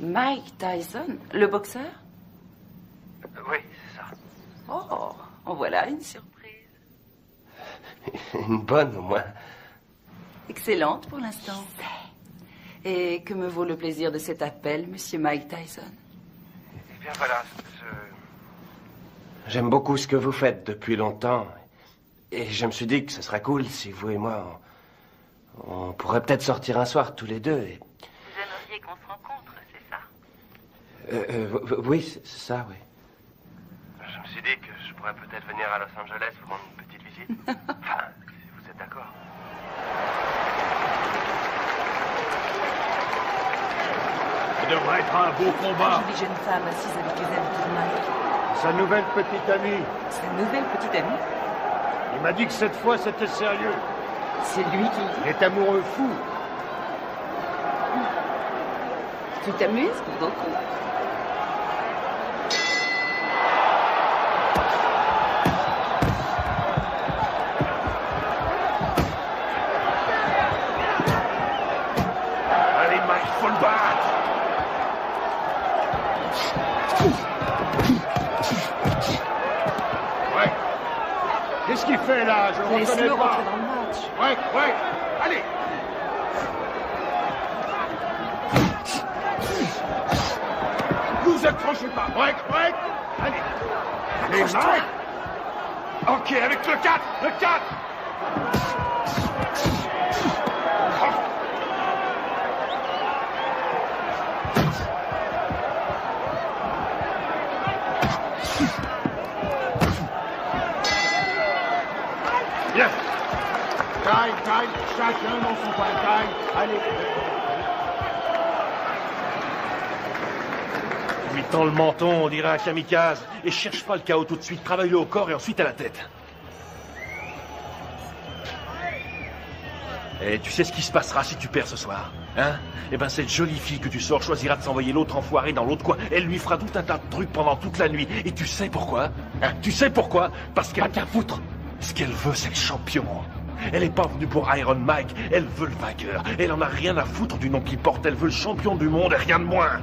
Mike Tyson, le boxeur? Oui, c'est ça. Oh, en voilà une surprise. Une bonne, au moins. Excellente pour l'instant. Et que me vaut le plaisir de cet appel, monsieur Mike Tyson? Eh bien, voilà, J'aime beaucoup ce que vous faites depuis longtemps. Et je me suis dit que ce serait cool si vous et moi, on pourrait peut-être sortir un soir tous les deux. Et... Vous aimeriez qu'on se rencontre, c'est ça? Oui, c'est ça, oui. Je me suis dit que je pourrais peut-être venir à Los Angeles vous rendre une petite visite. Enfin, si vous êtes d'accord. Ça devrait être un beau combat. Jolie jeune femme assise avec les ailes autour de Mike. Sa nouvelle petite amie. Sa nouvelle petite amie? Il m'a dit que cette fois c'était sérieux. C'est lui qui le dit? Il est amoureux fou. Tu t'amuses beaucoup. Allez, Mike, faut le battre. Ouais. Qu'est-ce qu'il fait là? Je le reconnais Laisse-le pas. rentrer dans le match. Ouais. Allez. Vous accrochez pas. Ouais. Allez. Allez, Mike. Ok, avec le 4. Le 4. Bien. Taille, chacun dans son coin, taille. Allez. Lui tend le menton, on dirait un kamikaze. Et cherche pas le chaos tout de suite. Travaille-le au corps et ensuite à la tête. Et tu sais ce qui se passera si tu perds ce soir, hein? Eh ben, cette jolie fille que tu sors choisira de s'envoyer l'autre enfoiré dans l'autre coin. Elle lui fera tout un tas de trucs pendant toute la nuit. Et tu sais pourquoi? Hein? Tu sais pourquoi? Parce qu'elle... Pas qu'à foutre. Ce qu'elle veut, c'est le champion. Elle est pas venue pour Iron Mike. Elle veut le vainqueur. Elle en a rien à foutre du nom qu'il porte. Elle veut le champion du monde et rien de moins.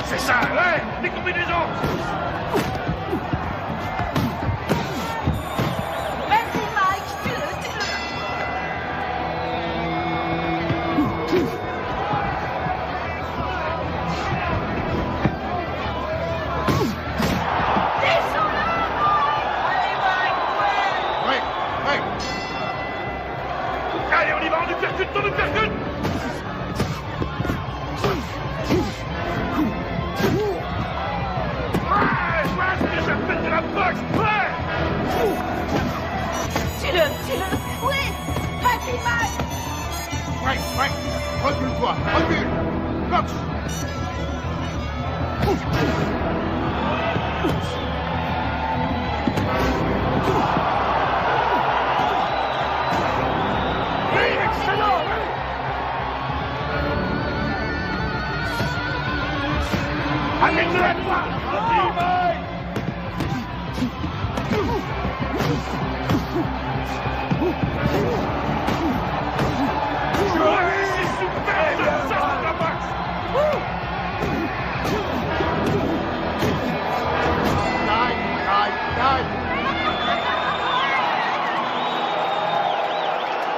C'est ça, ouais, les combinaisons. Vas-y, Mike, tue-le. Ouais, recule-toi, recule. Cox. Oui, excellent. Amène-le à toi.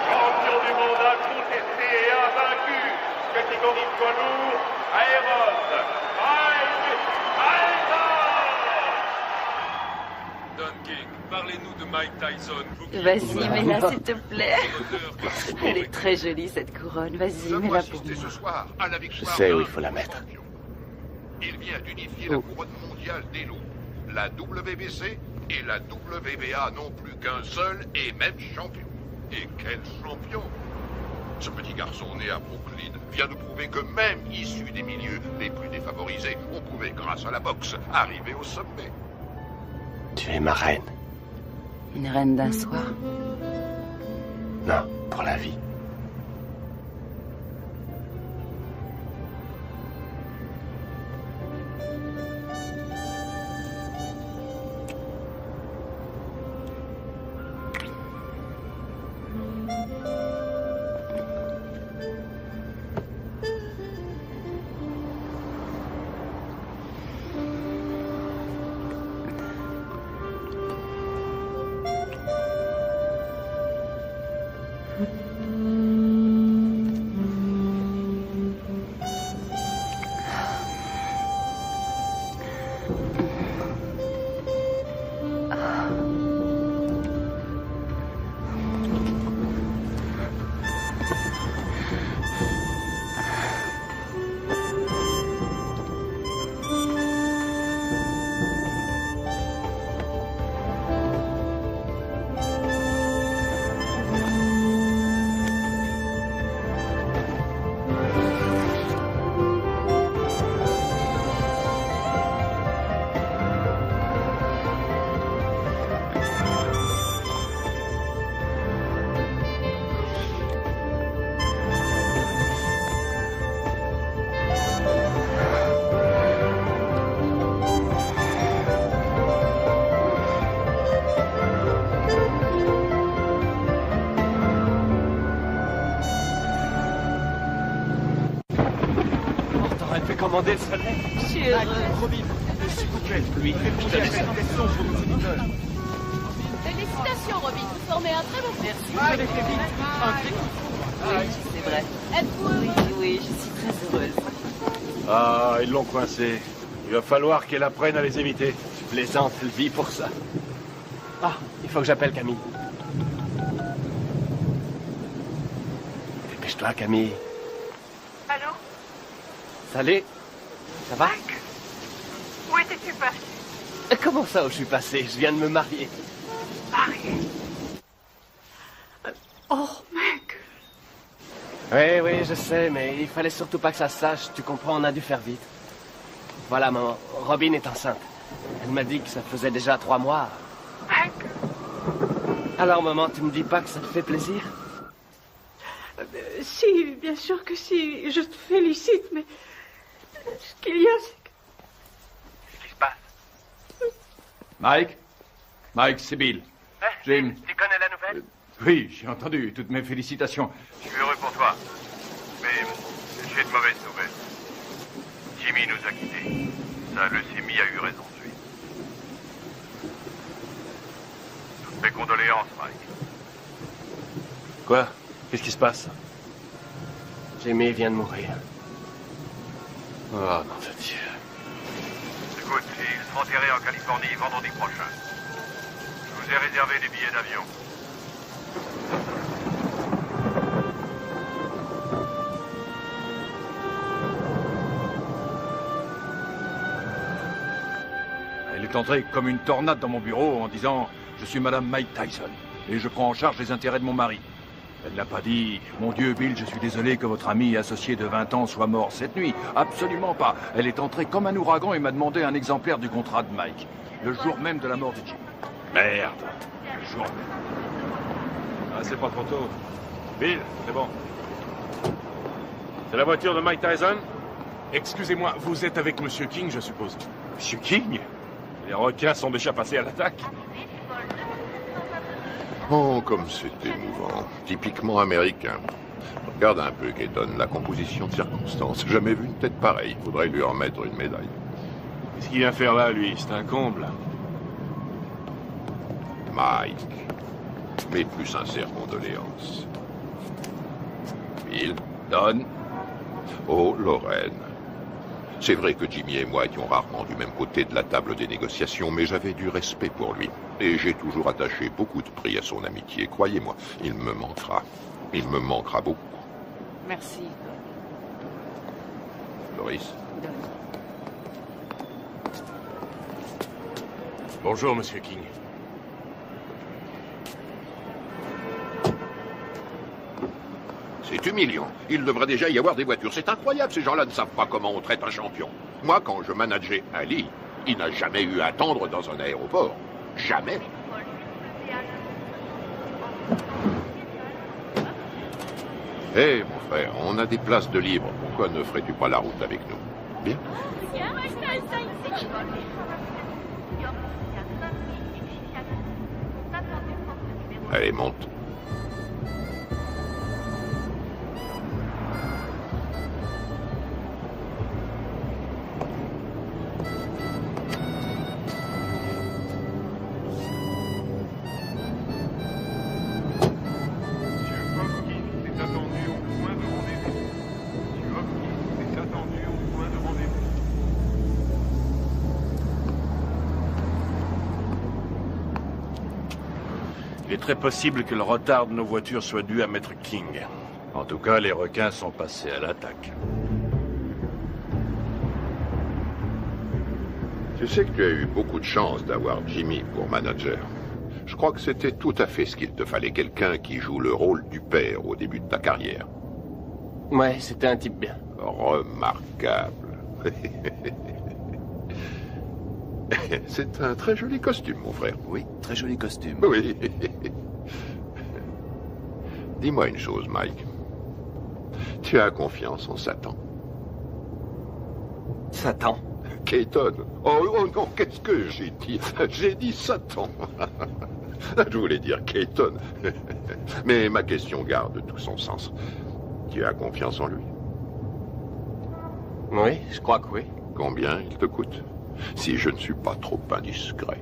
Champion du monde incontesté et invaincu, catégorie poids lourd, Aéros, Mike Tyson. Don King, parlez-nous de Mike Tyson. Vas-y, mets-la, s'il te plaît. Elle est très jolie, cette couronne. Vas-y, mets-la pour moi. Ce soir à la victoire. Je sais où il faut la mettre. Il vient d'unifier la couronne mondiale des loups. La WBC et la WBA n'ont plus qu'un seul et même champion. Et quel champion! Ce petit garçon né à Brooklyn vient de prouver que même issu des milieux les plus défavorisés, on pouvait, grâce à la boxe, arriver au sommet. Tu es ma reine. Une reine d'un soir. Non, pour la vie. Commander le soleil. Je suis heureuse. Robin, s'il vous plaît, Oui, je vous ai pour nos auditeurs. Félicitations, Robin. Vous formez un très bon groupe. Merci. Vous avez fait vite, un très bon. Oui, c'est vrai. Êtes-vous heureux? Oui, je suis très heureuse. Ah, ils l'ont coincé. Il va falloir qu'elle apprenne à les éviter. Tu plaisantes, elle vit pour ça. Ah, il faut que j'appelle Camille. Dépêche-toi, Camille. Allô? Salut. Ça va? Mike? Où étais-tu passé? Comment ça, où je suis passé? Je viens de me marier. Marié? Oh, Mike! Oui, oui, je sais, mais il fallait surtout pas que ça se sache. Tu comprends, on a dû faire vite. Voilà, maman, Robin est enceinte. Elle m'a dit que ça faisait déjà 3 mois. Mike? Alors, maman, tu me dis pas que ça te fait plaisir? Si, bien sûr que si. Je te félicite, mais... Ce qu'il y a, c'est que... Qu'est-ce qui se passe? Mike? Mike, c'est Bill. Jim. Tu connais la nouvelle? Oui, j'ai entendu. Toutes mes félicitations. Je suis heureux pour toi. Mais j'ai de mauvaises nouvelles. Jimmy nous a quittés. Sa leucémie a eu raison de lui. Toutes mes condoléances, Mike. Quoi? Qu'est-ce qui se passe? Jimmy vient de mourir. Oh, non de Dieu. Écoute, il sera enterré en Californie vendredi prochain. Je vous ai réservé des billets d'avion. Elle est entrée comme une tornade dans mon bureau en disant « Je suis Madame Mike Tyson et je prends en charge les intérêts de mon mari. » Elle n'a pas dit « Mon Dieu, Bill, je suis désolé que votre ami et associé de 20 ans soit mort cette nuit. » Absolument pas. Elle est entrée comme un ouragan et m'a demandé un exemplaire du contrat de Mike. Le jour même de la mort de Jim. Merde. Le jour même. Ah, c'est pas trop tôt. Bill, c'est bon. C'est la voiture de Mike Tyson? Excusez-moi, vous êtes avec Monsieur King, je suppose. Monsieur King? Les requins sont déjà passés à l'attaque. Oh, comme c'est émouvant. Typiquement américain. Regarde un peu, Keaton, la composition de circonstances. Jamais vu une tête pareille. Faudrait lui remettre une médaille. Qu'est-ce qu'il vient faire là, lui? C'est un comble. Mike. Mes plus sincères condoléances. Bill. Don. Oh, Lorraine. C'est vrai que Jimmy et moi étions rarement du même côté de la table des négociations, mais j'avais du respect pour lui. Et j'ai toujours attaché beaucoup de prix à son amitié. Croyez-moi, il me manquera. Il me manquera beaucoup. Merci. Doris. Bonjour, Monsieur King. C'est humiliant. Il devrait déjà y avoir des voitures. C'est incroyable, ces gens-là ne savent pas comment on traite un champion. Moi, quand je manageais Ali, il n'a jamais eu à attendre dans un aéroport. Jamais. Hé, mon frère, on a des places de libre. Pourquoi ne ferais-tu pas la route avec nous? Bien. Allez, monte. Il est très possible que le retard de nos voitures soit dû à Maître King. En tout cas, les requins sont passés à l'attaque. Tu sais que tu as eu beaucoup de chance d'avoir Jimmy pour manager. Je crois que c'était tout à fait ce qu'il te fallait, quelqu'un qui joue le rôle du père au début de ta carrière. Ouais, c'était un type bien. Remarquable. C'est un très joli costume, mon frère. Oui, très joli costume. Oui. Dis-moi une chose, Mike. Tu as confiance en Satan? Satan? Keaton. Oh non, qu'est-ce que j'ai dit? J'ai dit Satan. Je voulais dire Keaton. Mais ma question garde tout son sens. Tu as confiance en lui? Oui, je crois que oui. Combien il te coûte? Si je ne suis pas trop indiscret.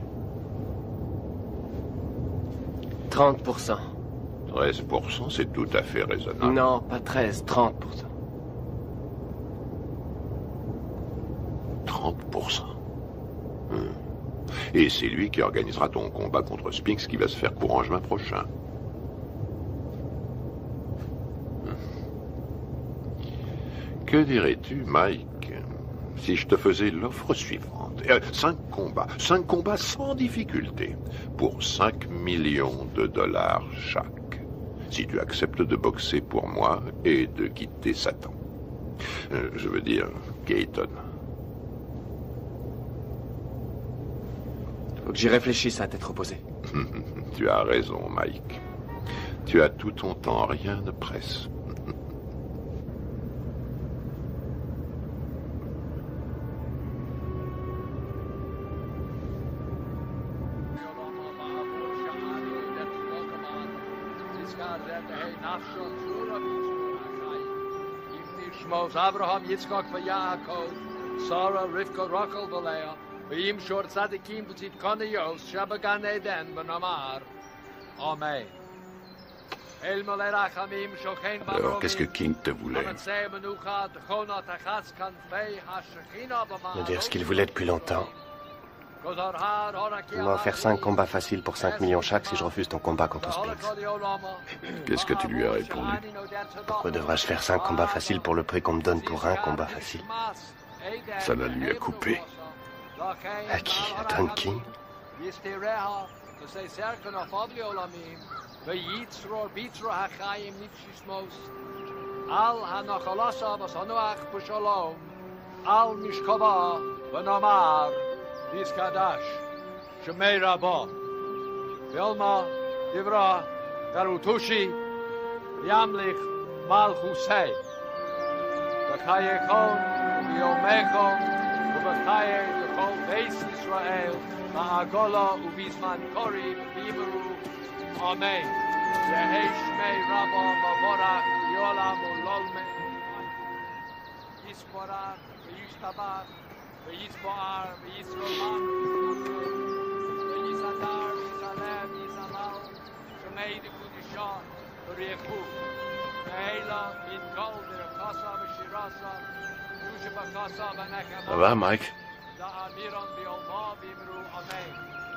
30%. 13%, c'est tout à fait raisonnable. Non, pas 13, 30%. 30%. Et c'est lui qui organisera ton combat contre Spinks qui va se faire courant juin prochain. Que dirais-tu, Mike, si je te faisais l'offre suivante? 5 combats sans difficulté, pour 5 millions de dollars chaque. Si tu acceptes de boxer pour moi et de quitter Satan. Je veux dire, Keaton. Faut que j'y réfléchisse à tête reposée. Tu as raison, Mike. Tu as tout ton temps, rien ne presse. Abraham, Yitzchak, Yaakov, Sarah, Rivka, Rachel, Leah, V'yim shor tzadikim b'tzit kaniyos, shabagan eden b'namar. Amen. Alors, qu'est-ce que King te voulait? Me dire ce qu'il voulait depuis longtemps. Il m'a offert 5 combats faciles pour 5 millions chaque si je refuse ton combat contre Spinks. Qu'est-ce que tu lui as répondu? Pourquoi devrais-je faire 5 combats faciles pour le prix qu'on me donne pour un combat facile? Ça la lui a coupé. À qui? À Don King? Say Serkan of Obliolamim, the Yitzror Bitra Hachayim Nipshismos, Al Hanachalasa Basanuach Pushalom, Al Mishkaba, Vanamar, Diskadash, Shemei Rabba, Vilma, Divra, Garutushi, Yamlich, Malchusei, Bakayekon, Biomechon, Ubakaye, the whole base Israel. Ma'agola ubizman kori b'imru. Amen. Yehi shmei Rabba mavorach yolam ulolme. Yisporach v'yishtabach v'yisboar v'yisrolam v'yisadar v'yizalem v'yizalal shmei d'kudisha v'richu v'heila min kol v'rakasa v'shirasa v'yushabakasa v'nechama. Ça va, Mike?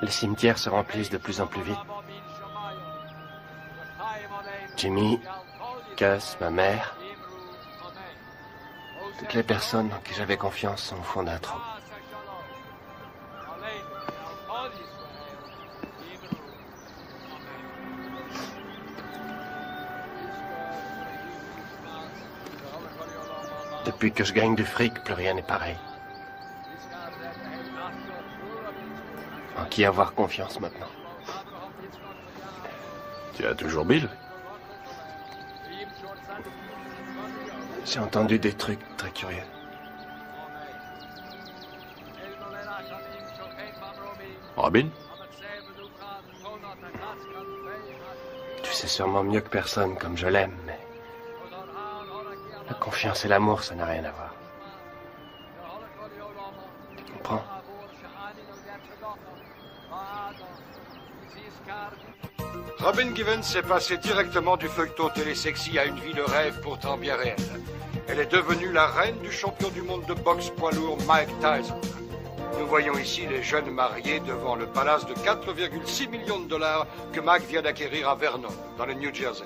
Les cimetières se remplissent de plus en plus vite. Jimmy, Gus, ma mère, toutes les personnes en qui j'avais confiance sont au fond d'un trou. Depuis que je gagne du fric, plus rien n'est pareil. En qui avoir confiance maintenant? Tu as toujours Bill? J'ai entendu des trucs très curieux. Robin? Tu sais sûrement mieux que personne comme je l'aime, mais la confiance et l'amour, ça n'a rien à voir. Tu comprends? Robin Givens est passée directement du feuilleton télésexy à une vie de rêve pourtant bien réelle. Elle est devenue la reine du champion du monde de boxe poids lourd Mike Tyson. Nous voyons ici les jeunes mariés devant le palace de 4,6 millions de dollars que Mike vient d'acquérir à Vernon, dans le New Jersey.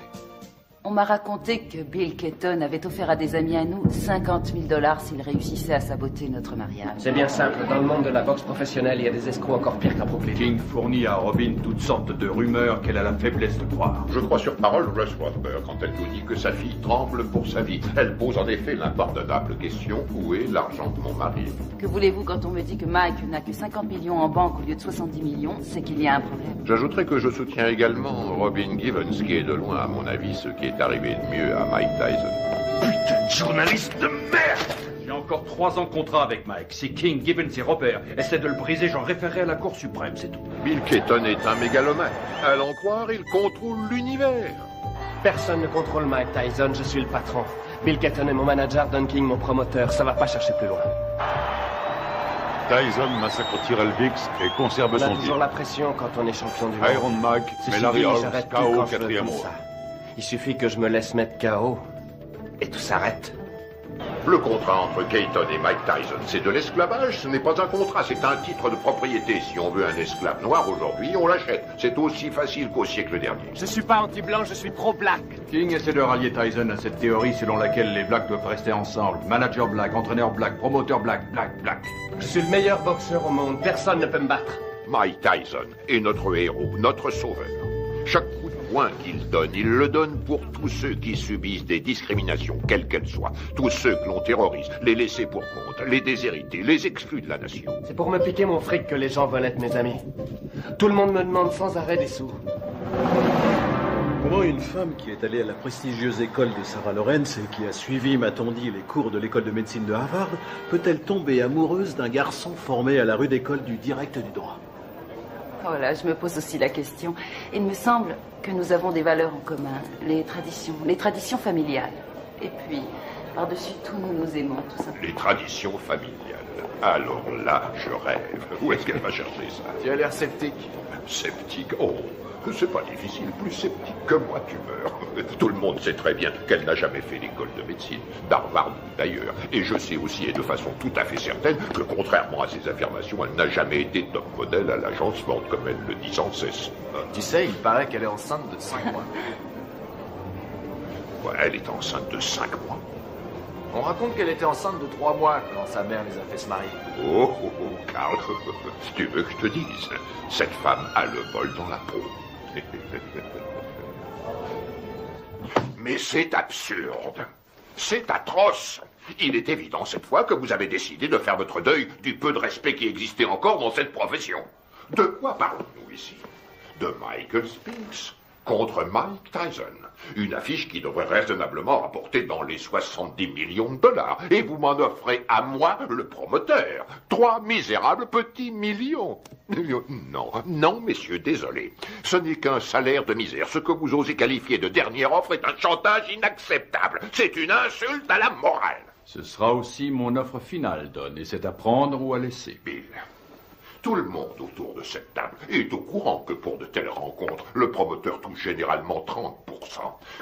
On m'a raconté que Bill Keaton avait offert à des amis à nous 50 000 $ s'ils réussissaient à saboter notre mariage. C'est bien simple. Dans le monde de la boxe professionnelle, il y a des escrocs encore pires qu'à Brooklyn. King fournit à Robin toutes sortes de rumeurs qu'elle a la faiblesse de croire. Je crois sur parole Russ Rothberg quand elle nous dit que sa fille tremble pour sa vie. Elle pose en effet l'impardonnable question: où est l'argent de mon mari? Que voulez-vous quand on me dit que Mike n'a que 50 millions en banque au lieu de 70 millions? C'est qu'il y a un problème. J'ajouterai que je soutiens également Robin Givens, qui est de loin, à mon avis, ce qui est arrivé de mieux à Mike Tyson. Putain de journaliste de merde! J'ai encore 3 ans de contrat avec Mike. Si King, Gibbons et Robert essaient de le briser, j'en référerai à la Cour suprême, c'est tout. Bill Keaton est un mégalomane. À l'en croire, il contrôle l'univers. Personne ne contrôle Mike Tyson, je suis le patron. Bill Keaton est mon manager, Don King mon promoteur. Ça va pas chercher plus loin. Tyson massacre Tyrell Biggs et conserve On a son toujours titre. la pression quand on est champion du monde. Iron Mike, C'est mais Larry fini, Holmes, j'arrête tout KO quand je veux 4e comme round. ça. Il suffit que je me laisse mettre KO et tout s'arrête. Le contrat entre Keaton et Mike Tyson, c'est de l'esclavage, ce n'est pas un contrat, c'est un titre de propriété. Si on veut un esclave noir aujourd'hui, on l'achète. C'est aussi facile qu'au siècle dernier. Je suis pas anti-blanc, je suis pro-black. King essaie de rallier Tyson à cette théorie selon laquelle les blacks doivent rester ensemble. Manager black, entraîneur black, promoteur black, black. Je suis le meilleur boxeur au monde, personne ne peut me battre. Mike Tyson est notre héros, notre sauveur. Chaque coup de poing qu'il donne, il le donne pour tous ceux qui subissent des discriminations, quelles qu'elles soient. Tous ceux que l'on terrorise, les laissés pour compte, les déshérités, les exclus de la nation. C'est pour me piquer mon fric que les gens veulent être mes amis. Tout le monde me demande sans arrêt des sous. Comment une femme qui est allée à la prestigieuse école de Sarah Lawrence et qui a suivi, m'a-t-on dit, les cours de l'école de médecine de Harvard, peut-elle tomber amoureuse d'un garçon formé à la rude école du direct du droit? Voilà, je me pose aussi la question. Il me semble que nous avons des valeurs en commun, les traditions familiales. Et puis, par-dessus tout, nous nous aimons, tout simplement. Les traditions familiales. Alors là, je rêve. Où est-ce qu'elle va chercher ça? Tu as l'air sceptique. Sceptique? Oh, c'est pas difficile. Plus sceptique que moi, tu meurs. Tout le monde sait très bien qu'elle n'a jamais fait l'école de médecine, d'Harvard d'ailleurs. Et je sais aussi, et de façon tout à fait certaine, que contrairement à ses affirmations, elle n'a jamais été top modèle à l'agence Ford, comme elle le dit sans cesse. Tu sais, il paraît qu'elle est enceinte de 5 mois. Ouais, elle est enceinte de 5 mois. On raconte qu'elle était enceinte de 3 mois quand sa mère les a fait se marier. Oh, oh, oh, Karl, si tu veux que je te dise, cette femme a le bol dans la peau. Mais c'est absurde. C'est atroce. Il est évident cette fois que vous avez décidé de faire votre deuil du peu de respect qui existait encore dans cette profession. De quoi parlons-nous ici? De Michael Spinks contre Mike Tyson. Une affiche qui devrait raisonnablement rapporter dans les 70 millions de dollars. Et vous m'en offrez à moi, le promoteur, 3 misérables petits millions. Non, non, messieurs, désolé. Ce n'est qu'un salaire de misère. Ce que vous osez qualifier de dernière offre est un chantage inacceptable. C'est une insulte à la morale. Ce sera aussi mon offre finale, Don, et c'est à prendre ou à laisser. Bill, tout le monde autour de cette table est au courant que pour de telles rencontres, le promoteur touche généralement 30%.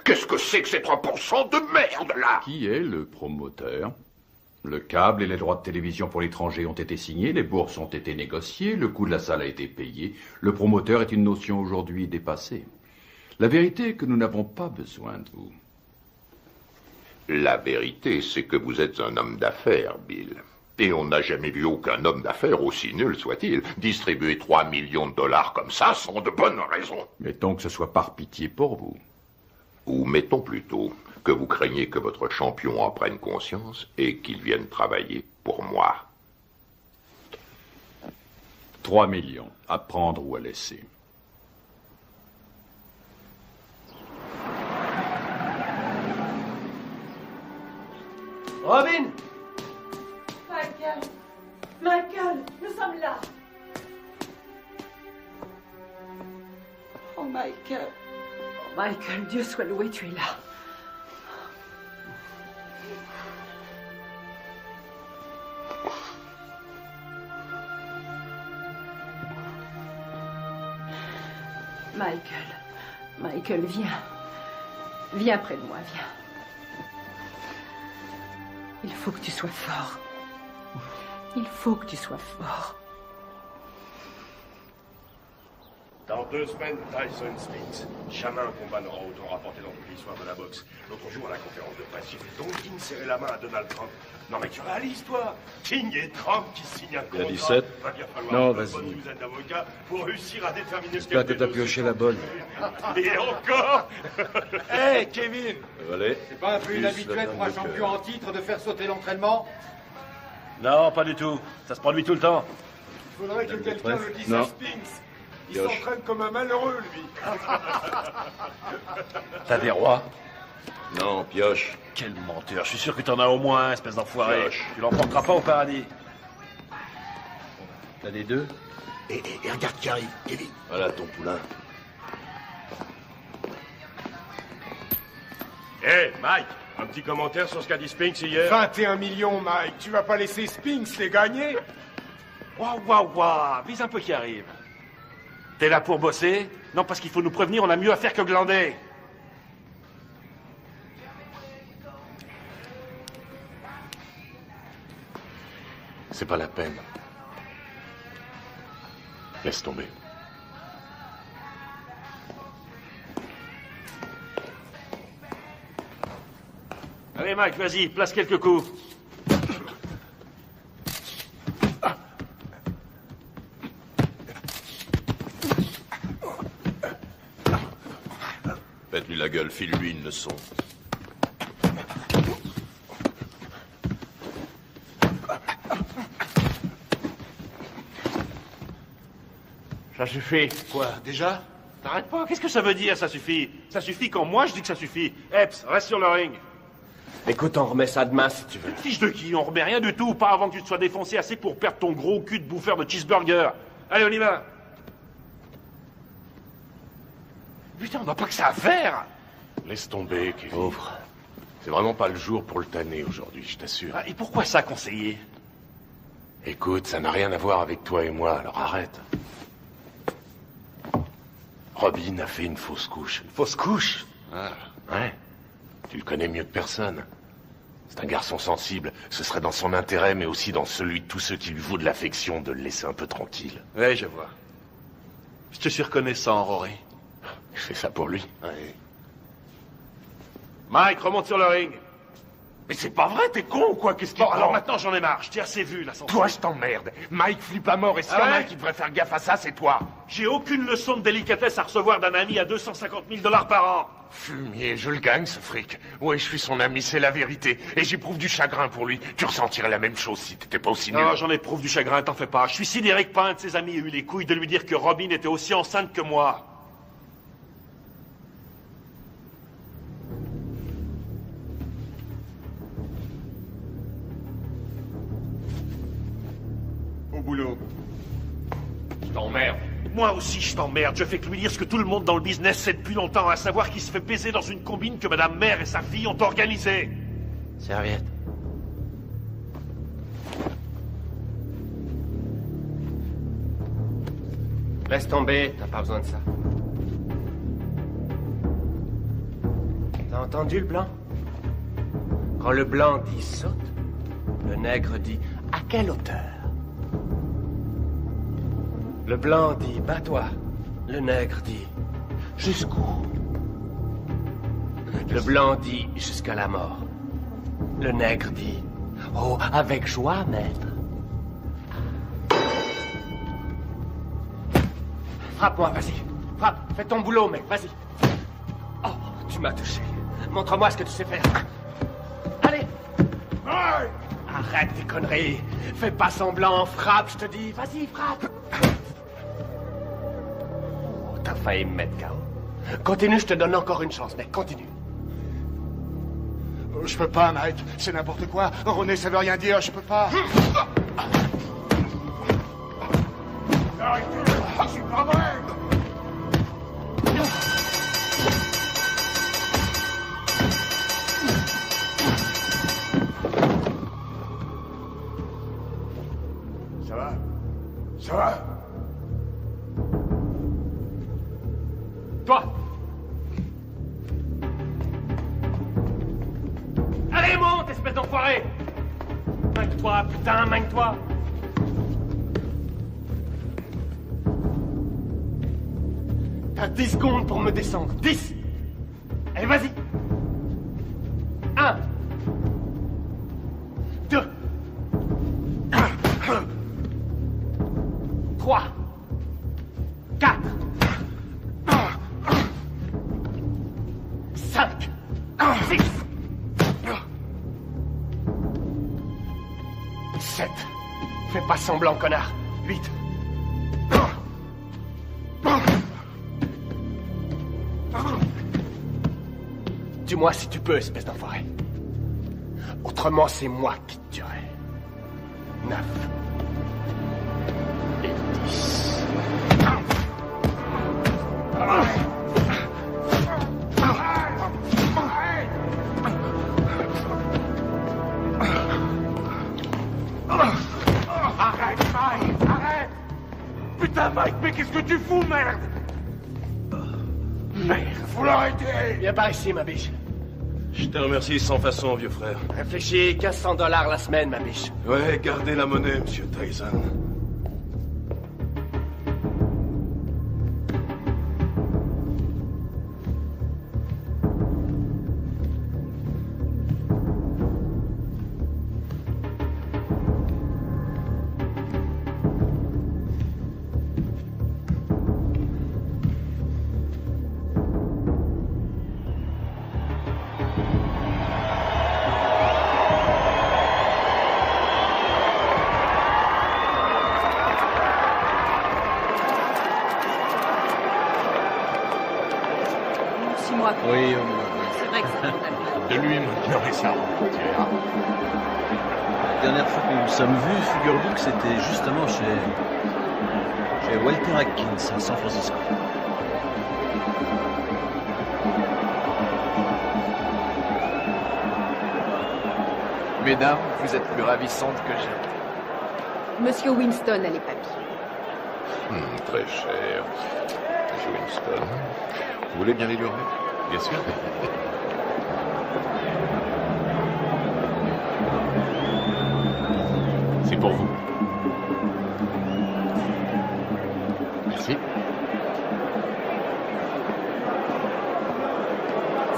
Qu'est-ce que c'est que ces 3% de merde, là? Qui est le promoteur? Le câble et les droits de télévision pour l'étranger ont été signés, les bourses ont été négociées, le coût de la salle a été payé. Le promoteur est une notion aujourd'hui dépassée. La vérité est que nous n'avons pas besoin de vous. La vérité, c'est que vous êtes un homme d'affaires, Bill. Et on n'a jamais vu aucun homme d'affaires, aussi nul soit-il, distribuer 3 millions de dollars comme ça sans de bonnes raisons. Mettons que ce soit par pitié pour vous. Ou mettons plutôt que vous craignez que votre champion en prenne conscience et qu'il vienne travailler pour moi. 3 millions, à prendre ou à laisser. Robin! Michael! Michael! Nous sommes là! Oh, Michael! Oh, Michael, Dieu soit loué, tu es là. Michael, viens. Viens près de moi, viens. Il faut que tu sois fort. Il faut que tu sois fort. Dans 2 semaines, Tyson Spinks. Jamais un combat n'aura autant rapporté dans toute l'histoire de la boxe. L'autre jour, à la conférence de presse, j'ai vu Don King serrer la main à Donald Trump. Non mais tu réalises, toi, King et Trump qui signent un contrat. Il y a 17. Va bien falloir Non, une bonne vas-y. douzaine d'avocats pour réussir à déterminer ce J'espère que t'as pioché la bonne. Et encore. Hé, Kevin! Allez. C'est pas un peu Plus inhabituel la pour un dame de champion cœur. en titre de faire sauter l'entraînement? Non, pas du tout. Ça se produit tout le temps. Il faudrait que quelqu'un le dise Non. à Spinks. Il Pioche. s'entraîne comme un malheureux, lui. T'as des rois? Non, pioche. Quel menteur. Je suis sûr que t'en as au moins un, espèce d'enfoiré. Pioche. Tu l'emporteras pas au paradis. T'as des deux? Et regarde qui arrive, Kevin. Voilà ton poulain. Hé, Mike, un petit commentaire sur ce qu'a dit Spinks hier? 21 millions, Mike. Tu vas pas laisser Spinks les gagner? Waouh, vise un peu qui arrive. T'es là pour bosser? Non, parce qu'il faut nous prévenir, on a mieux à faire que glander. C'est pas la peine. Laisse tomber. Allez, Mike, vas-y, place quelques coups. Faites-lui la gueule, file-lui une leçon. Ça suffit. Quoi, déjà? T'arrêtes pas, qu'est-ce que ça veut dire, ça suffit? Ça suffit quand moi je dis que ça suffit. Epps, reste sur le ring. Écoute, on remet ça demain si tu veux. Fiche de qui? On remet rien du tout, pas avant que tu te sois défoncé assez pour perdre ton gros cul de bouffeur de cheeseburger. Allez, on y va. Putain, on n'a pas que ça à faire. Laisse tomber, Kevin. Pauvre. C'est vraiment pas le jour pour le tanner aujourd'hui, je t'assure. Ah, et pourquoi ça, conseiller? Écoute, ça n'a rien à voir avec toi et moi, alors arrête. Robin a fait une fausse couche. Une fausse couche? Ah, ouais. Tu le connais mieux que personne. C'est un garçon sensible. Ce serait dans son intérêt, mais aussi dans celui de tous ceux qui lui vouent de l'affection, de le laisser un peu tranquille. Ouais, je vois. Je te suis reconnaissant, Rory. Je fais ça pour lui. Ouais. Mike, remonte sur le ring. Mais c'est pas vrai, t'es con ou quoi? Qu'est-ce qu'il Bon, prend? alors maintenant j'en ai marre, je t'ai assez vu, là, sans Toi, je t'emmerde. Mike flippe à mort et s'il y Ah en a ouais un qui devrait faire gaffe à ça, c'est toi. J'ai aucune leçon de délicatesse à recevoir d'un ami à 250 000 $ par an. Fumier, je le gagne, ce fric. Ouais, je suis son ami, c'est la vérité. Et j'éprouve du chagrin pour lui. Tu ressentirais la même chose si t'étais pas aussi nul. Non, j'en éprouve du chagrin, t'en fais pas. Je suis sidéré que pas un de ses amis ait eu les couilles de lui dire que Robin était aussi enceinte que moi. Au boulot. Je t'emmerde. Moi aussi, je t'emmerde. Je fais que lui dire ce que tout le monde dans le business sait depuis longtemps, à savoir qu'il se fait baiser dans une combine que Madame Mère et sa fille ont organisée. Serviette. Laisse tomber, t'as pas besoin de ça. T'as entendu le blanc? Quand le blanc dit saute, le nègre dit à quelle hauteur? Le blanc dit bats-toi, le nègre dit jusqu'où? Le blanc dit jusqu'à la mort. Le nègre dit oh, avec joie, maître. Frappe-moi, vas-y. Frappe, fais ton boulot, mec, vas-y. Oh, tu m'as touché. Montre-moi ce que tu sais faire. Allez. Arrête tes conneries. Fais pas semblant, frappe, je te dis. Vas-y, frappe. Oh, t'as failli me mettre KO. Continue, je te donne encore une chance, mec, continue. Je peux pas, Mike. C'est n'importe quoi. René, ça veut rien dire. Je peux pas. Arrêtez. Je suis pas vrai. Ça va? Ça va? Toi! Allez, monte, espèce d'enfoiré! Magne-toi, putain, magne-toi! T'as 10 secondes pour me descendre. 10! Allez, vas-y! 1 2 3 4 5 6 7 Fais pas semblant, connard. 8 Dis-moi si tu peux, espèce d'enfoiré. Autrement, c'est moi qui te tuerai. 9 et 10. Arrête, Mike. Arrête. Putain, Mike, mais qu'est-ce que tu fous, merde? Merde, faut l'arrêter. Viens par ici, ma biche. Je te remercie sans façon, vieux frère. Réfléchis, 1500 $ la semaine, ma biche. Ouais, gardez la monnaie, monsieur Tyson. Oui, C'est vrai que ça vaut la peine. De lui maintenant, et ça. la dernière fois que nous nous sommes vus, figure-vous que c'était justement chez Walter Atkins à San Francisco. Mesdames, vous êtes plus ravissantes que jamais. Monsieur Winston a les papiers. Très cher. Monsieur Winston. Vous voulez bien les lui remettre? Bien sûr. C'est pour vous. Merci.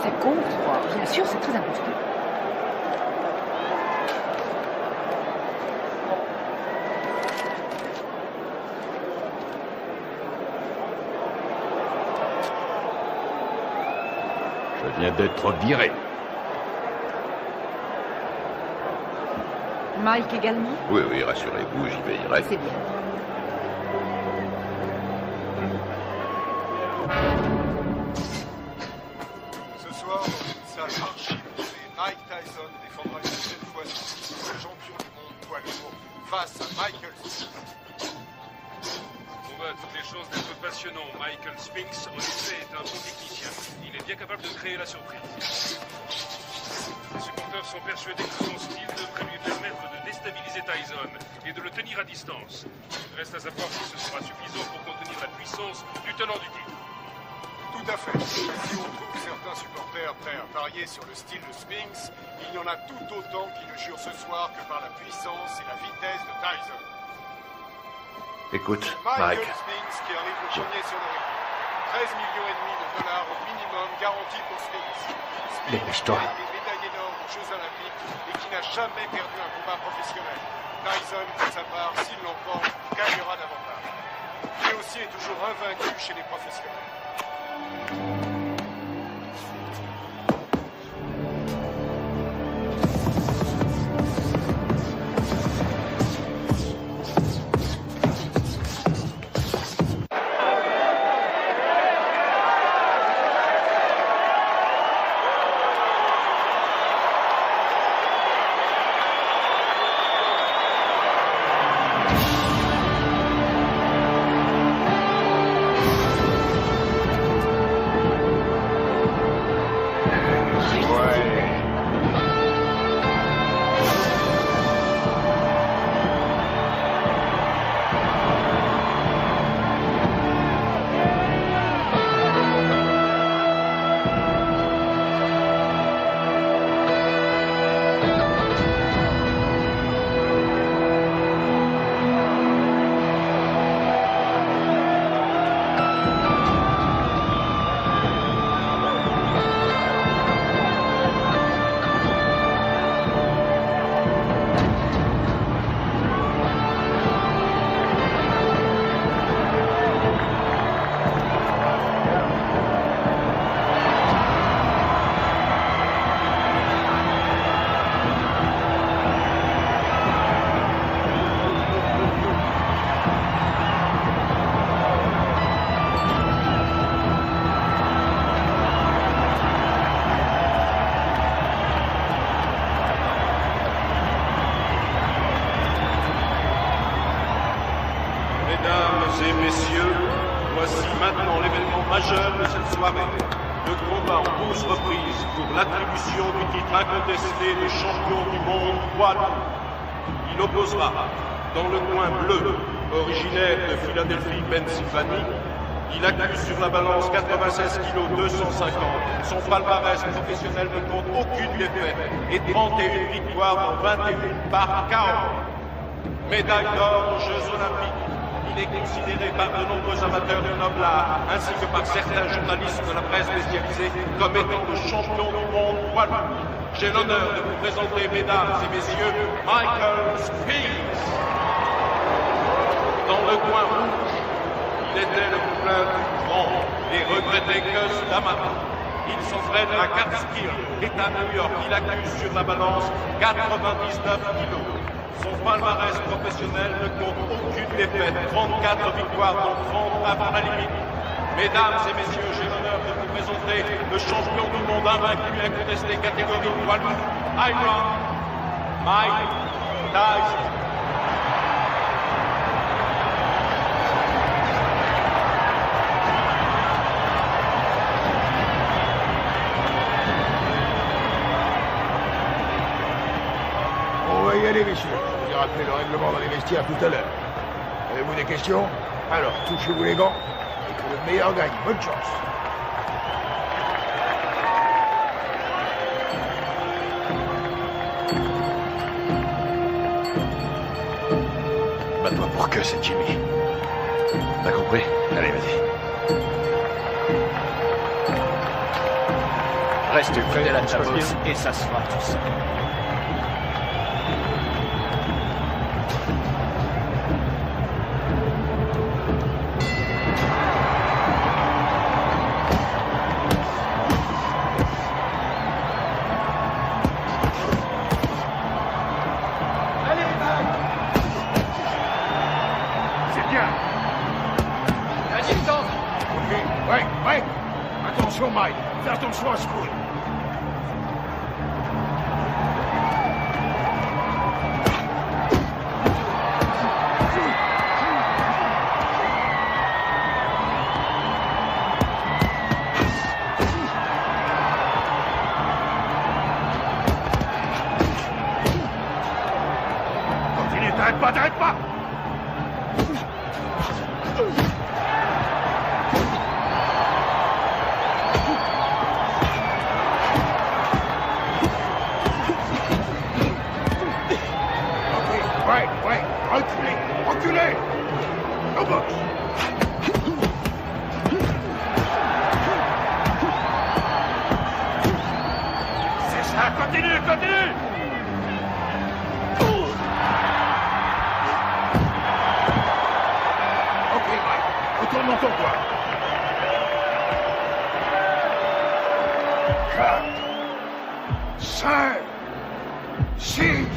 Ça compte, bien sûr, c'est très important. Je viens d'être viré. Mike également? Oui, oui, rassurez-vous, j'y veillerai. C'est bien. Ce soir, dans une salle archi-bondée, Mike Tyson défendra une nouvelle fois son titre de champion du monde poids lourd face à Michael Spinks. On a toutes les chances d'être passionnant. Michael Spinks, en effet, est un bon technicien. Il est bien capable de créer la surprise. Les supporters sont persuadés que son style devrait lui permettre de déstabiliser Tyson et de le tenir à distance. Reste à savoir si ce sera suffisant pour contenir la puissance du tenant du titre. Tout à fait. Si on trouve certains supporters prêts à parier sur le style de Spinks, il y en a tout autant qui ne jurent ce soir que par la puissance et la vitesse de Tyson. Écoute, Michael Mike. Spinks qui arrive le premier sur le ring. 13,5 millions de dollars au minimum garantis pour Spinks. Dépêche-toi. A été médaillé d'or aux Jeux Olympiques et qui n'a jamais perdu un combat professionnel. Tyson, pour sa part, s'il l'emporte, gagnera davantage. Lui aussi est toujours invaincu chez les professionnels. Mesdames et messieurs, voici maintenant l'événement majeur de cette soirée. Le combat en 12 reprises pour l'attribution du titre incontesté de champion du monde poids lourd. Il opposera, dans le coin bleu, originaire de Philadelphie, Pennsylvanie, il accuse sur la balance 96 kg 250. Son palmarès professionnel ne compte aucune défaite et 31 victoires dans 21 par KO. Médaille d'or aux Jeux Olympiques. Il est considéré par de nombreux amateurs du noble art, ainsi que par certains journalistes de la presse spécialisée, comme étant le champion du monde poids lourd. J'ai l'honneur de vous présenter, mesdames et messieurs, Michael Spinks. Dans le coin rouge, il était le poulain du grand et regretté Gus D'Amato. Il s'entraîne à Catskill, État New York. Il accuse sur la balance 99 kilos. Son palmarès professionnel ne compte aucune défaite, 34 victoires dont 30 avant la limite. Mesdames et messieurs, j'ai l'honneur de vous présenter le champion du monde invaincu incontesté catégorie poids lourd, Iron Mike Tyson. On va y aller, messieurs. Je vous ai rappelé le règlement dans les vestiaires tout à l'heure. Avez-vous des questions? Alors, touchez-vous les gants et que le meilleur gagne. Bonne chance. Bats-toi pour que c'est Jimmy. T'as compris? Allez, vas-y. Reste fidèle à ta bosse et ça se fera tout seul. Attention, Mike. Fais attention à ce coup. Continue, t'arrêtes pas, t'arrêtes pas. Ouais, reculez, reculez. Au box. C'est ça, continue, continue. Ok, Mike, retourne dans ton coin. 4, 5, 6,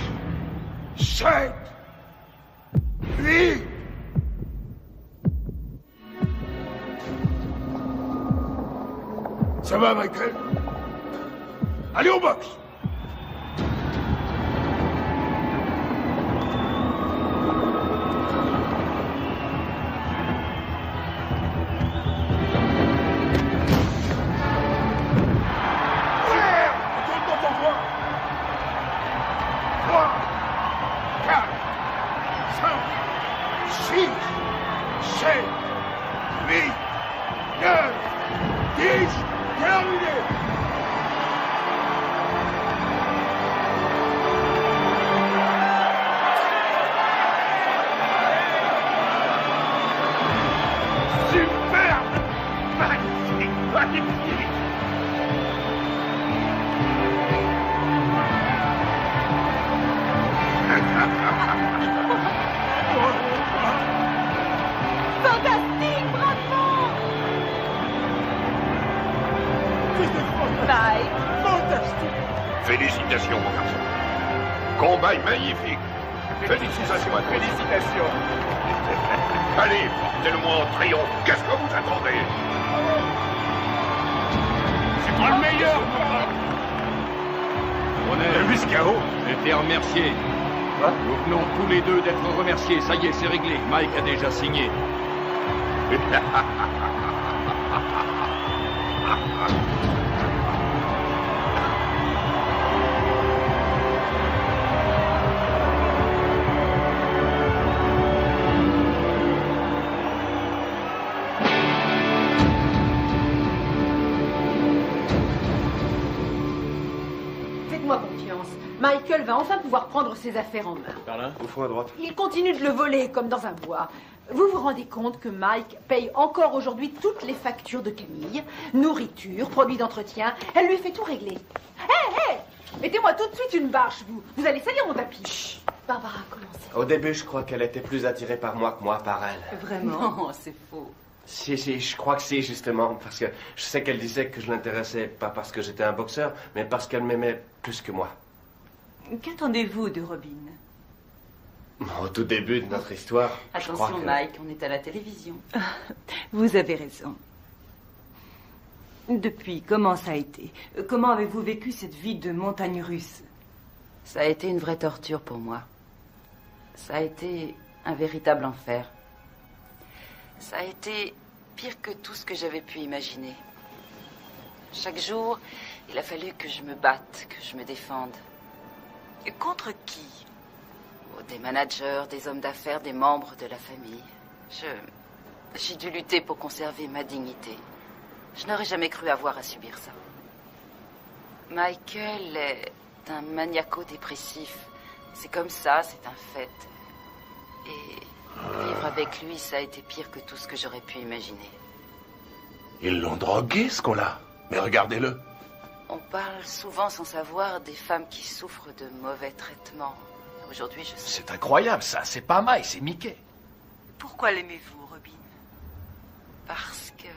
7, 8. Ça va, Michael? Allez au box! Retourne dans ton coin! 3, 4, 5, 6, 7, 8, 9, 10, terminé! Superbe! Magnifique, magnifique! Fantastique, bravo! Bye. Fantastique! Félicitations, mon garçon. Combat magnifique. Félicitations à tous. Félicitations. Allez, portez-le-moi en triomphe. Qu'est-ce que vous attendez? C'est toi le meilleur, moi! On est KO. J'étais remercié. Nous venons tous les deux d'être remerciés. Ça y est, c'est réglé. Mike a déjà signé. Faites-moi confiance. Michael va enfin pouvoir prendre ses affaires en main. Par là, au fond à droite. Il continue de le voler comme dans un bois. Vous vous rendez compte que Mike paye encore aujourd'hui toutes les factures de Camille, nourriture, produits d'entretien. Elle lui fait tout régler. Hé, mettez-moi tout de suite une bâche, vous. Vous allez salir mon tapis. Chut. Barbara, commencez. Au début, je crois qu'elle était plus attirée par moi que moi par elle. Vraiment? Non, c'est faux. Si, je crois que si, justement, parce que je sais qu'elle disait que je l'intéressais pas parce que j'étais un boxeur, mais parce qu'elle m'aimait plus que moi. Qu'attendez-vous de Robin? Au tout début de notre histoire, je crois Attention, que... Mike, on est à la télévision. Vous avez raison. Depuis, comment ça a été? Comment avez-vous vécu cette vie de montagne russe? Ça a été une vraie torture pour moi. Ça a été un véritable enfer. Ça a été pire que tout ce que j'avais pu imaginer. Chaque jour, il a fallu que je me batte, que je me défende. Et contre qui? Oh, des managers, des hommes d'affaires, des membres de la famille. J'ai dû lutter pour conserver ma dignité. Je n'aurais jamais cru avoir à subir ça. Michael est un maniaco-dépressif. C'est comme ça, c'est un fait. Et vivre avec lui, ça a été pire que tout ce que j'aurais pu imaginer. Ils l'ont drogué, ce con-là. Mais regardez-le. On parle souvent sans savoir des femmes qui souffrent de mauvais traitements. Aujourd'hui, je sais. C'est incroyable, ça. C'est pas Mike, c'est Mickey. Pourquoi l'aimez-vous, Robin? Parce que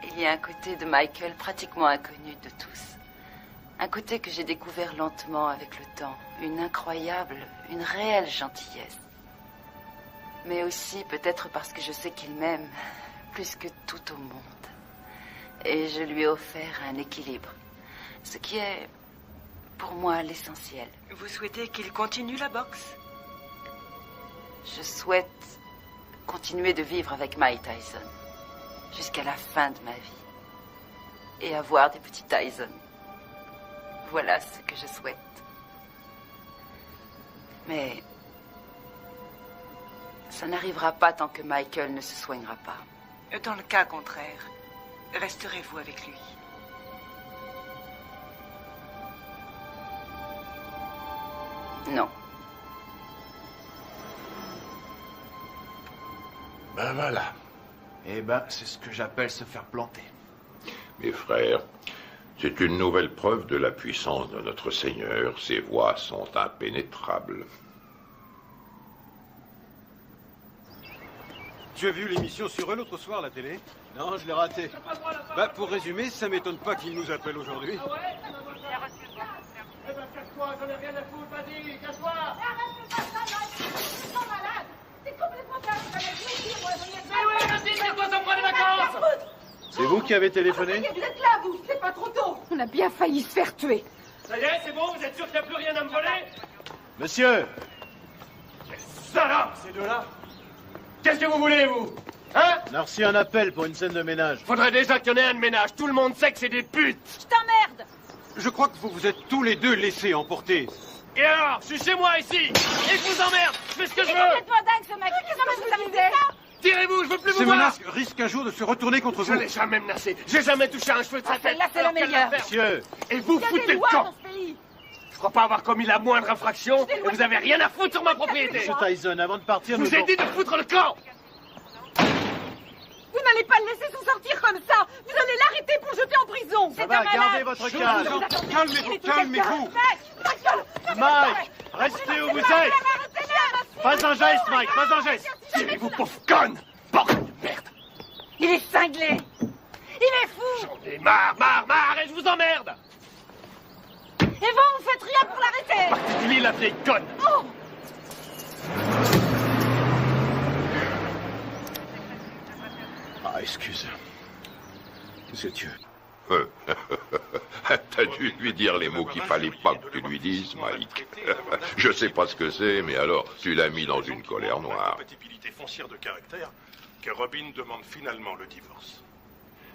il y a un côté de Michael pratiquement inconnu de tous. Un côté que j'ai découvert lentement avec le temps. Une incroyable, une réelle gentillesse. Mais aussi peut-être parce que je sais qu'il m'aime plus que tout au monde. Et je lui ai offert un équilibre. Ce qui est, pour moi, l'essentiel. Vous souhaitez qu'il continue la boxe? Je souhaite continuer de vivre avec Mike Tyson jusqu'à la fin de ma vie. Et avoir des petits Tyson. Voilà ce que je souhaite. Mais ça n'arrivera pas tant que Michael ne se soignera pas. Dans le cas contraire, resterez-vous avec lui? Non. Ben voilà. Eh ben, c'est ce que j'appelle se faire planter. Mes frères, c'est une nouvelle preuve de la puissance de notre Seigneur. Ses voies sont impénétrables. Tu as vu l'émission sur eux l'autre soir à la télé? Non, je l'ai raté. Bah, pour résumer, ça m'étonne pas qu'ils nous appellent aujourd'hui. Eh ben, casse-toi, j'en ai rien à foutre, vas-y, casse-toi! C'est vous qui avez téléphoné? Vous êtes là, vous! C'est pas trop tôt! On a bien failli se faire tuer. Ça y est, c'est bon, vous êtes sûr qu'il n'y a plus rien à me voler? Monsieur! Salope, ces deux-là! Qu'est-ce que vous voulez, vous? Hein? On a reçu un appel pour une scène de ménage. Faudrait déjà qu'il y en ait un de ménage. Tout le monde sait que c'est des putes! Je t'emmerde! Je crois que vous vous êtes tous les deux laissés emporter. Et alors? Je suis chez moi, ici! Et je vous emmerde! Je fais ce que je C'est veux! complètement dingue, ce mec! Qu'est-ce que vous avez fait ça? Tirez-vous, je veux plus vous Ces voir! menaces risquent un jour de se retourner contre Je vous. l'ai jamais menacé. J'ai jamais touché un cheveu de sa tête. Celle-là, c'est la Alors qu'elle meilleure. va faire. Monsieur! Et vous Il y a foutez des le lois camp! dans ce pays! Je crois pas avoir commis la moindre infraction et vous avez rien à foutre sur ma propriété! Monsieur Tyson, avant de partir, Je vous ai dit de foutre le camp! Vous n'allez pas le laisser s'en sortir comme ça! Vous allez l'arrêter pour le jeter en prison! Ça va, gardez votre calme! Calmez-vous, calmez-vous! Mike! Restez où vous êtes! Pas un geste, Mike, pas un geste! Tirez-vous, pauvre conne! Bordel de merde! Il est cinglé! Il est fou! J'en ai marre, et je vous emmerde! Et vous faites rien pour l'arrêter! Partez du lit, la vieille conne! Oh! Ah, excuse. C'est Dieu. T'as dû lui dire les mots qu'il fallait pas que tu lui dises, Mike. Je sais pas ce que c'est, mais alors, tu l'as mis dans une colère noire. Compatibilité foncière de caractère que Robin demande finalement le divorce.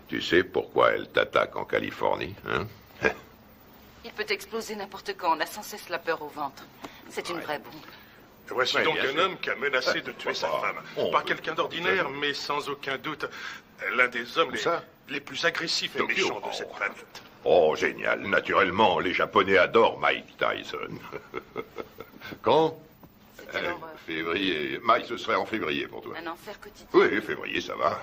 Tu sais pourquoi elle t'attaque en Californie, hein? Il peut exploser n'importe quand. On a sans cesse la peur au ventre. C'est une vraie bombe. Voici Ouais, donc bien un sûr. homme qui a menacé de tuer sa femme. On Pas peut- quelqu'un d'ordinaire, mais sans aucun doute l'un des hommes les plus agressifs et Tokyo. méchants de cette planète. Oh, génial. Naturellement, les Japonais adorent Mike Tyson. Quand? Février. Mike, ce serait en février pour toi. Un enfer quotidien. Oui, février, ça va.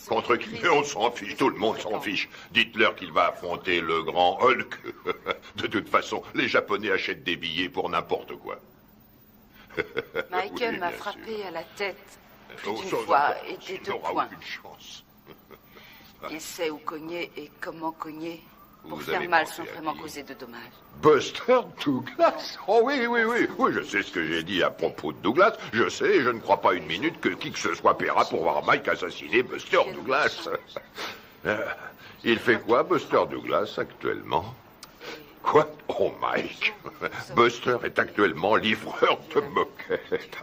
Contre qui? Mais on s'en fiche, tout le monde s'en fiche. Dites-leur qu'il va affronter le grand Hulk. De toute façon, les Japonais achètent des billets pour n'importe quoi. Michael Oui, m'a bien frappé sûr. à la tête plus Oh, d'une sans fois encore, et tu des deux n'auras points. aucune chance. Il sait où cogner et comment cogner pour Vous faire avez mal pensé sans à vraiment qui? causer de dommages. Buster Douglas? Oh oui, oui, oui. Oui, je sais ce que j'ai dit à propos de Douglas. Je sais, et je ne crois pas une minute que qui que ce soit paiera pour voir Mike assassiner Buster Douglas. Il fait quoi, Buster Douglas, actuellement? Quoi? Oh, Mike. Buster est actuellement livreur de moquettes.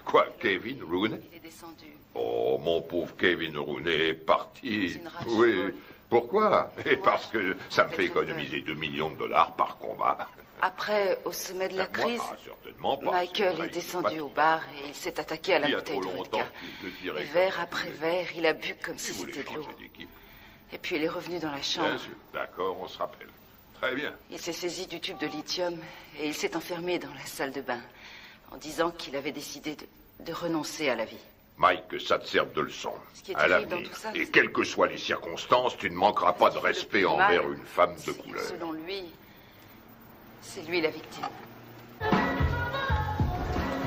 Quoi, Kevin Rooney? Il est descendu. Oh, mon pauvre Kevin Rooney est parti. une rage Oui. folle. Pourquoi? Et parce que ça me fait économiser $2 millions par combat. Après, au sommet de la Moi, crise, certainement pas. Michael C'est est pas- descendu au bar et il s'est attaqué à la Il y a bouteille trop de longtemps vodka. qu'il le dirait Et comme verre ça. après verre, il a bu comme si Vous voulez c'était de l'eau. changer d'équipe? Et puis il est revenu dans la chambre. Bien sûr. D'accord, on se rappelle. Très bien. Il s'est saisi du tube de lithium et il s'est enfermé dans la salle de bain en disant qu'il avait décidé de renoncer à la vie. Mike, que ça te serve de leçon. Ce qui est À terrible l'avenir. dans tout ça, Et c'est- quelles que soient les circonstances, tu ne manqueras pas de respect mal, envers une femme de couleur. Selon lui, c'est lui la victime.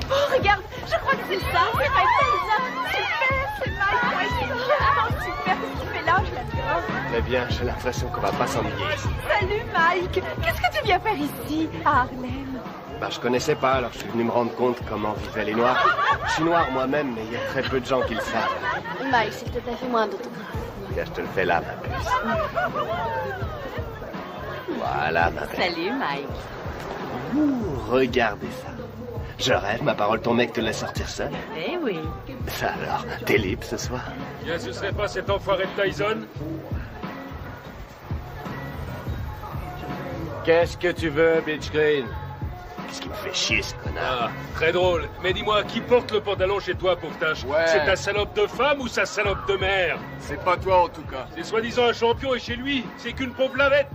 Oh, regarde, je crois que c'est ça. C'est Mike Tyson. Super, c'est Mike Tyson. Oh, super, qu'est-ce qu'il fait là? Je l'adore. Très bien, j'ai l'impression qu'on va pas s'ennuyer. Salut, Mike. Qu'est-ce que tu viens faire ici, à Harlem? Bah, je connaissais pas, alors je suis venu me rendre compte comment vivaient les Noirs. Je suis noir moi-même, mais il y a très peu de gens qui le savent. Mike, s'il te plaît, fais-moi un autographe. Tiens, je te le fais là, ma puce. Voilà, ma belle. Salut, Mike. Ouh, regardez ça. Je rêve, ma parole, ton mec te laisse sortir seul. Eh oui. Ça alors, t'es libre ce soir? Bien, ce serait pas cet enfoiré de Tyson? Qu'est-ce que tu veux, Bitch Green? Qu'est-ce qui me fait chier, ce connard? Ah, très drôle. Mais dis-moi, qui porte le pantalon chez toi, pauvre tâche? Ouais. C'est ta salope de femme ou sa salope de mère? C'est pas toi, en tout cas. C'est soi-disant un champion et chez lui, c'est qu'une pauvre lavette.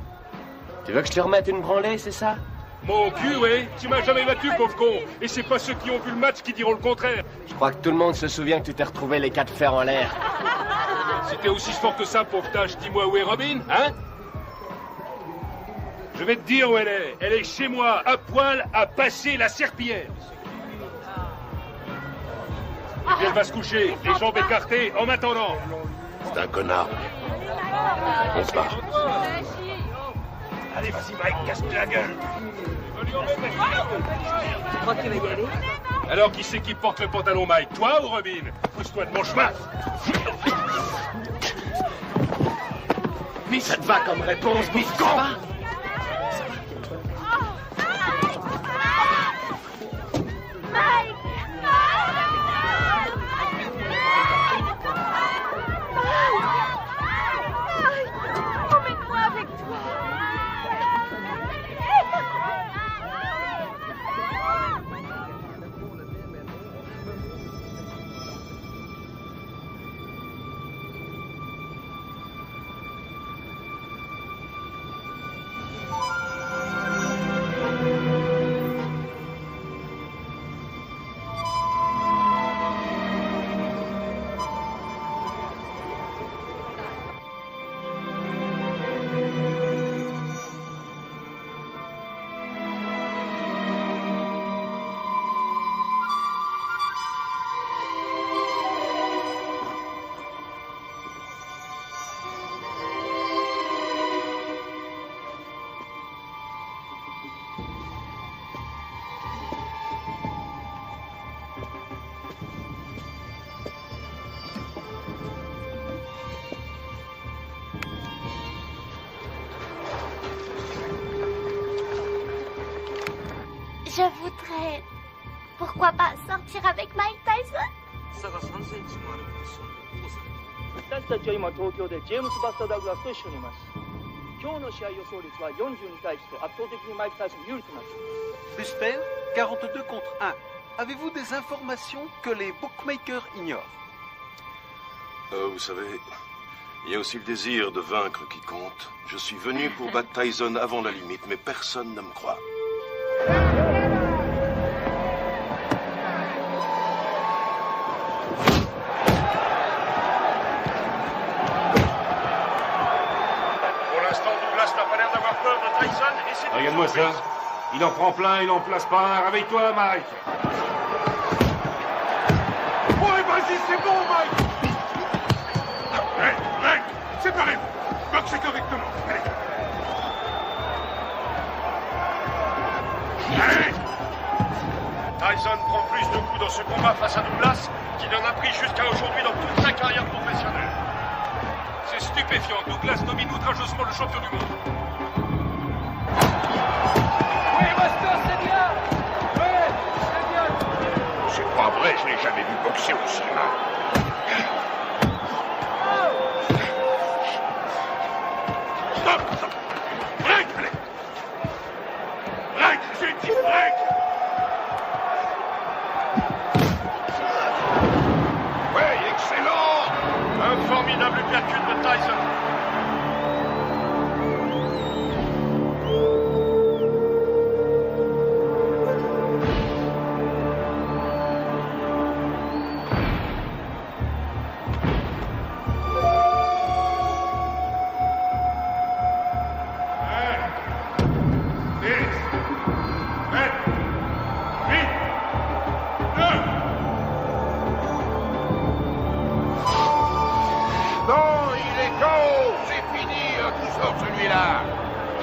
Tu veux que je te remette une branlée, c'est ça? Mon cul, oui. Tu m'as jamais battu, pauvre con. Et c'est pas ceux qui ont vu le match qui diront le contraire. Je crois que tout le monde se souvient que tu t'es retrouvé les 4 fers en l'air. C'était aussi fort que ça, pauvre tâche. Dis-moi où est Robin, hein? Je vais te dire où elle est. Elle est chez moi, à poil, à passer la serpillière. Et puis elle va se coucher, les jambes écartées, en m'attendant. C'est un connard. On se barre. Allez, vas-y, Mike, casse-lui la gueule. Tu crois qu'il va y aller? Alors, qui c'est qui porte le pantalon, Mike? Toi ou Robin? Pousse-toi de mon chemin. Mais ça te va comme réponse, bouffon! Emmène-moi avec toi. Je voudrais... Pourquoi pas sortir avec Mike Tyson? 差が3センチもあるポジションで交差私たちは今東京でジェームス・バスター・ダグラスと一緒にいます今日の試合予想率は40に対して圧倒的にマイク・タイソン有利となっています Buster, 42 contre 1. Avez-vous des informations que les bookmakers ignorent? Vous savez, il y a aussi le désir de vaincre qui compte. Je suis venu pour battre Tyson avant la limite, mais personne ne me croit. Pour l'instant, Douglas n'a pas l'air d'avoir peur de Tyson et c'est... Regarde-moi ça. Il en prend plein, il en place pas un. Réveille-toi, Mike. Ouais, vas-y, c'est bon, Mike. Mike, séparez-vous. Boxez correctement. Allez. Tyson prend plus de coups dans ce combat face à Douglas qu'il en a pris jusqu'à aujourd'hui dans toute sa carrière professionnelle. C'est stupéfiant. Douglas domine outrageusement le champion du monde. Oui, Buster, c'est bien. Oui, c'est bien. C'est pas vrai, je l'ai jamais vu boxer aussi mal. Stop. Break, allez. Break, j'ai dit break. Ouais, excellent. Un formidable uppercut de Tyson. Non, il est KO. C'est fini, tout sort celui-là.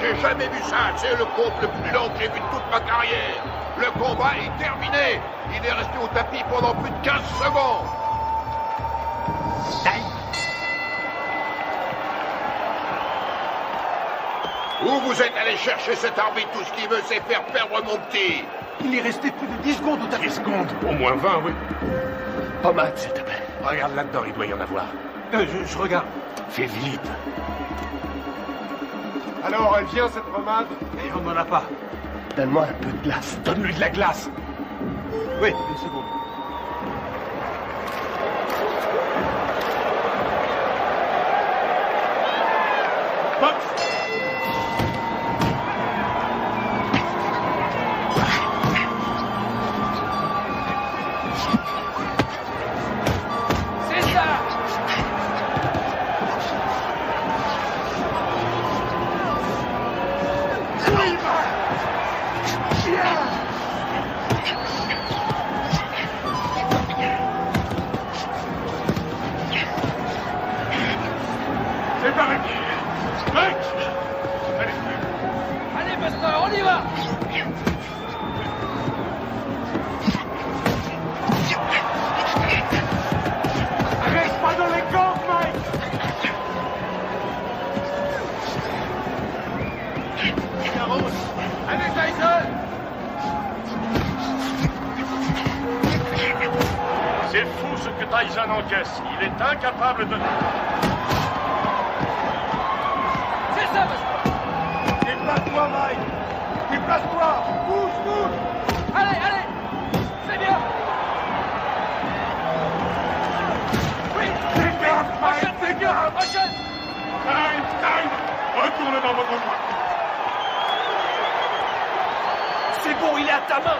J'ai jamais vu ça. C'est le combat le plus long que j'ai vu de toute ma carrière. Le combat est terminé. Il est resté au tapis pendant plus de 15 secondes. Où vous êtes allé chercher cet arbitre? Tout ce qu'il veut, c'est faire perdre mon petit. Il est resté plus de 10 secondes au 10 secondes? Au moins 20, oui. Pommade, s'il te plaît. Regarde là-dedans, il doit y en avoir. Je regarde. Fais vite. Alors, elle vient, cette pommade? Et on n'en a pas. Donne-moi un peu de glace. Donne-lui de la glace. Oui, une seconde. Box! C'est ça! C'est pareil! Mec! Allez, Buster, on y va! Reste pas dans les camps, Mike! Allez, Tyson! C'est fou ce que Tyson encaisse. Il est incapable de... C'est ça, Buster! Déplace-toi, Mike! Déplace-toi! Bouge, bouge! Allez, allez! C'est bien! Oui! Fais gaffe, Mike! Fais gaffe! Prochaine! Time! Retourne dans votre coin! C'est bon, il est à ta main!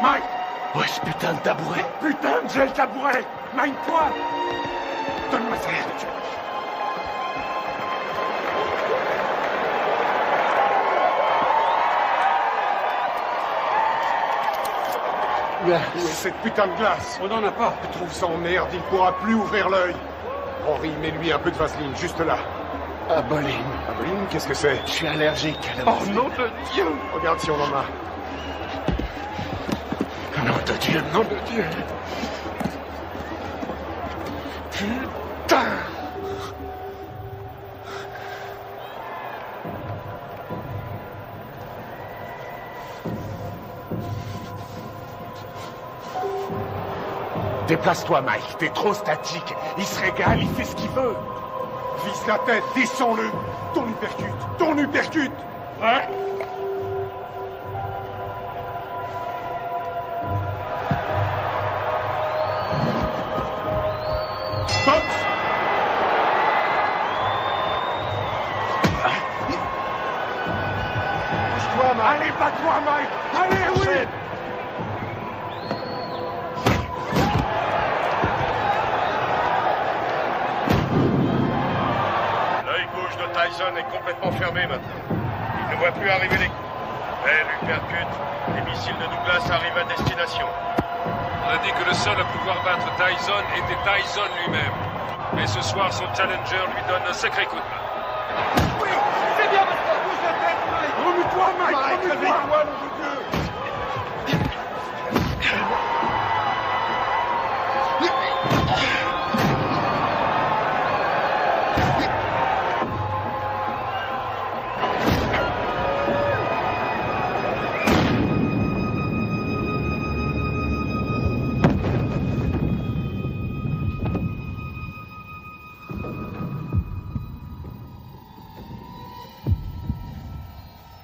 Mike! Ouais, ce putain de tabouret! Putain, j'ai le tabouret! Mine-toi! Donne-moi ça! Où est cette putain de glace? On n'en a pas. Je trouve ça en merde, il pourra plus ouvrir l'œil. Henri, mets-lui un peu de vaseline, juste là. Aboline. Aboline, qu'est-ce que c'est? Je suis allergique à la Oh nom de Dieu! Regarde si on en a. Nom de Dieu, nom de Dieu! Putain! Déplace-toi, Mike, t'es trop statique. Il se régale, il fait ce qu'il veut. Vise la tête, descends-le. Ton uppercut, ton uppercut. Hein? Box! Bouge-toi, Mike. Allez, bats-toi, Mike. Allez, oui. Tyson est complètement fermé maintenant. Il ne voit plus arriver les coups. Elle lui percute. Les missiles de Douglas arrivent à destination. On a dit que le seul à pouvoir battre Tyson était Tyson lui-même. Mais ce soir, son challenger lui donne un sacré coup de main. Oui, c'est bien, maintenant. Bouge la tête, Mike. Remue-toi, Mike. Remue-toi, nom de Dieu.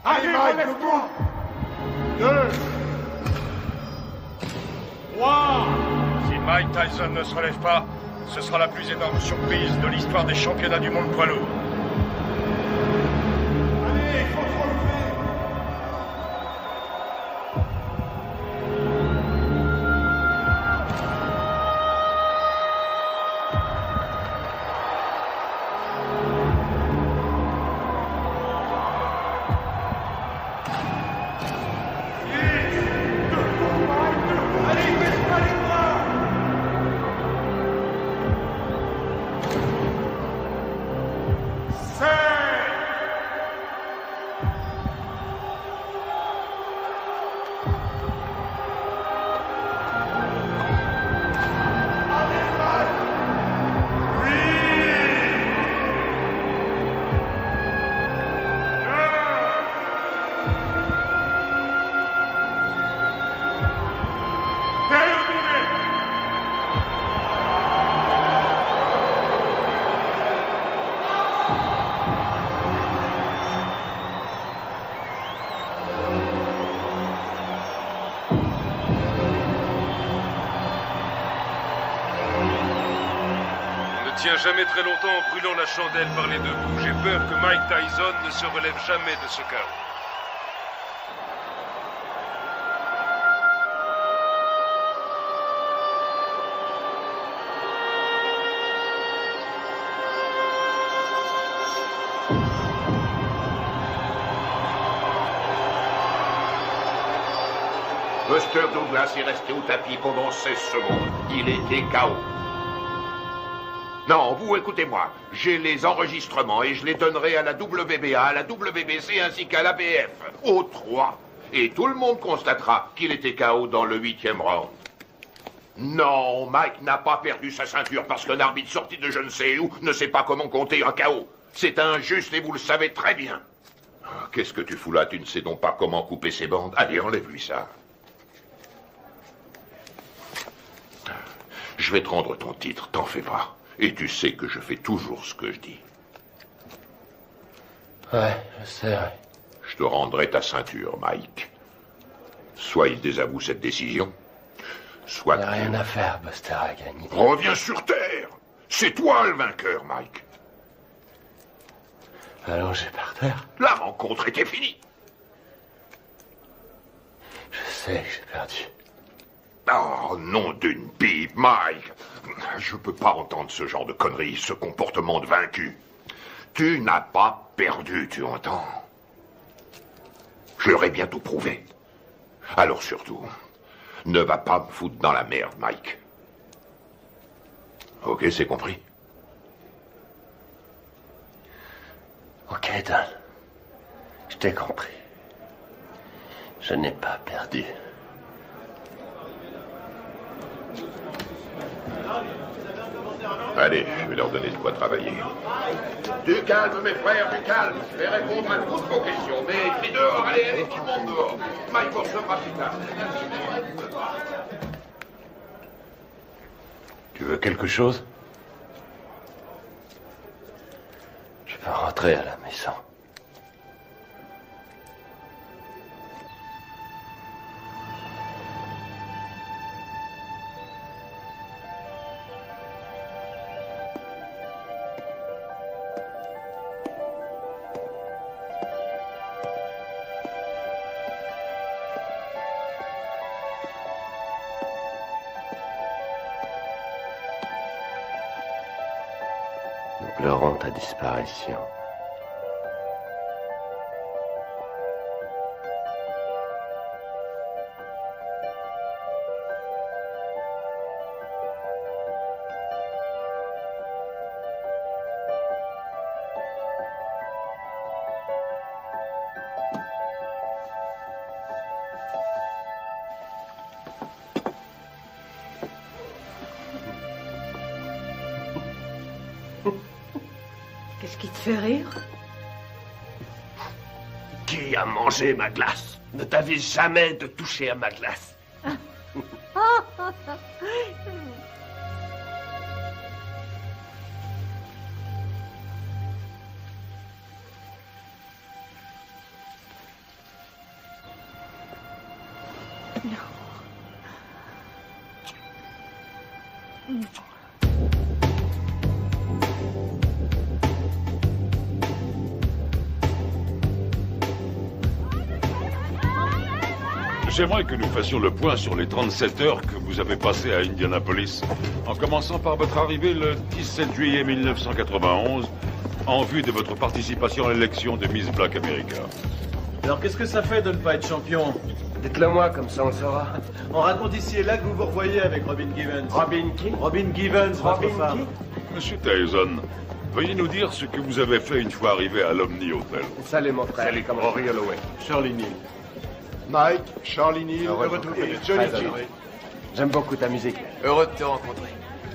Allez, relève-toi! 2, 3. Si Mike Tyson ne se relève pas, ce sera la plus énorme surprise de l'histoire des championnats du monde poids lourd. Allez, il faut se relever! jamais très longtemps en brûlant la chandelle par les deux bouts. J'ai peur que Mike Tyson ne se relève jamais de ce chaos. Buster Douglas est resté au tapis pendant 16 secondes. Il était KO. Non, vous écoutez-moi. J'ai les enregistrements et je les donnerai à la WBA, à la WBC ainsi qu'à l'ABF. Aux 3. Et tout le monde constatera qu'il était KO dans le 8e round. Non, Mike n'a pas perdu sa ceinture parce qu'un arbitre sorti de je ne sais où ne sait pas comment compter un KO. C'est injuste et vous le savez très bien. Qu'est-ce que tu fous là? Tu ne sais donc pas comment couper ses bandes? Allez, enlève-lui ça. Je vais te rendre ton titre, t'en fais pas. Et tu sais que je fais toujours ce que je dis. Ouais, je sais, ouais. Je te rendrai ta ceinture, Mike. Soit il désavoue cette décision, soit... Il n'y a rien à faire, Buster a gagné. Reviens sur Terre. C'est toi le vainqueur, Mike. Allongé par terre. La rencontre était finie. Je sais que j'ai perdu. Oh, nom d'une pipe, Mike. Je peux pas entendre ce genre de conneries, ce comportement de vaincu. Tu n'as pas perdu, tu entends? Je leur ai bientôt prouvé. Alors surtout, ne va pas me foutre dans la merde, Mike. Ok, c'est compris? Ok, Don. Je t'ai compris. Je n'ai pas perdu. Allez, je vais leur donner de quoi travailler. Du calme, mes frères, du calme. Je vais répondre à toutes vos questions. Mais crie dehors, allez, allez, tout le monde dehors. Mike recevra plus tard. Tu veux quelque chose? Je peux rentrer à la maison. Nous pleurons ta disparition. Qu'est-ce qui te fait rire? Qui a mangé ma glace? Ne t'avise jamais de toucher à ma glace. J'aimerais que nous fassions le point sur les 37 heures que vous avez passées à Indianapolis, en commençant par votre arrivée le 17 juillet 1991, en vue de votre participation à l'élection de Miss Black America. Alors qu'est-ce que ça fait de ne pas être champion? Dites-le moi, comme ça on le saura. On raconte ici et là que vous vous revoyez avec Robin Givens. Robin qui? Robin Givens, votre femme. Monsieur Tyson, veuillez nous dire ce que vous avez fait une fois arrivé à l'Omni Hotel. Salut mon frère. Salut, comment Rory Holloway. Shirley Neal. Mike, Charlie Neal, heureux de vous connaître. Johnny Kidd. J'aime beaucoup ta musique. Heureux de te rencontrer.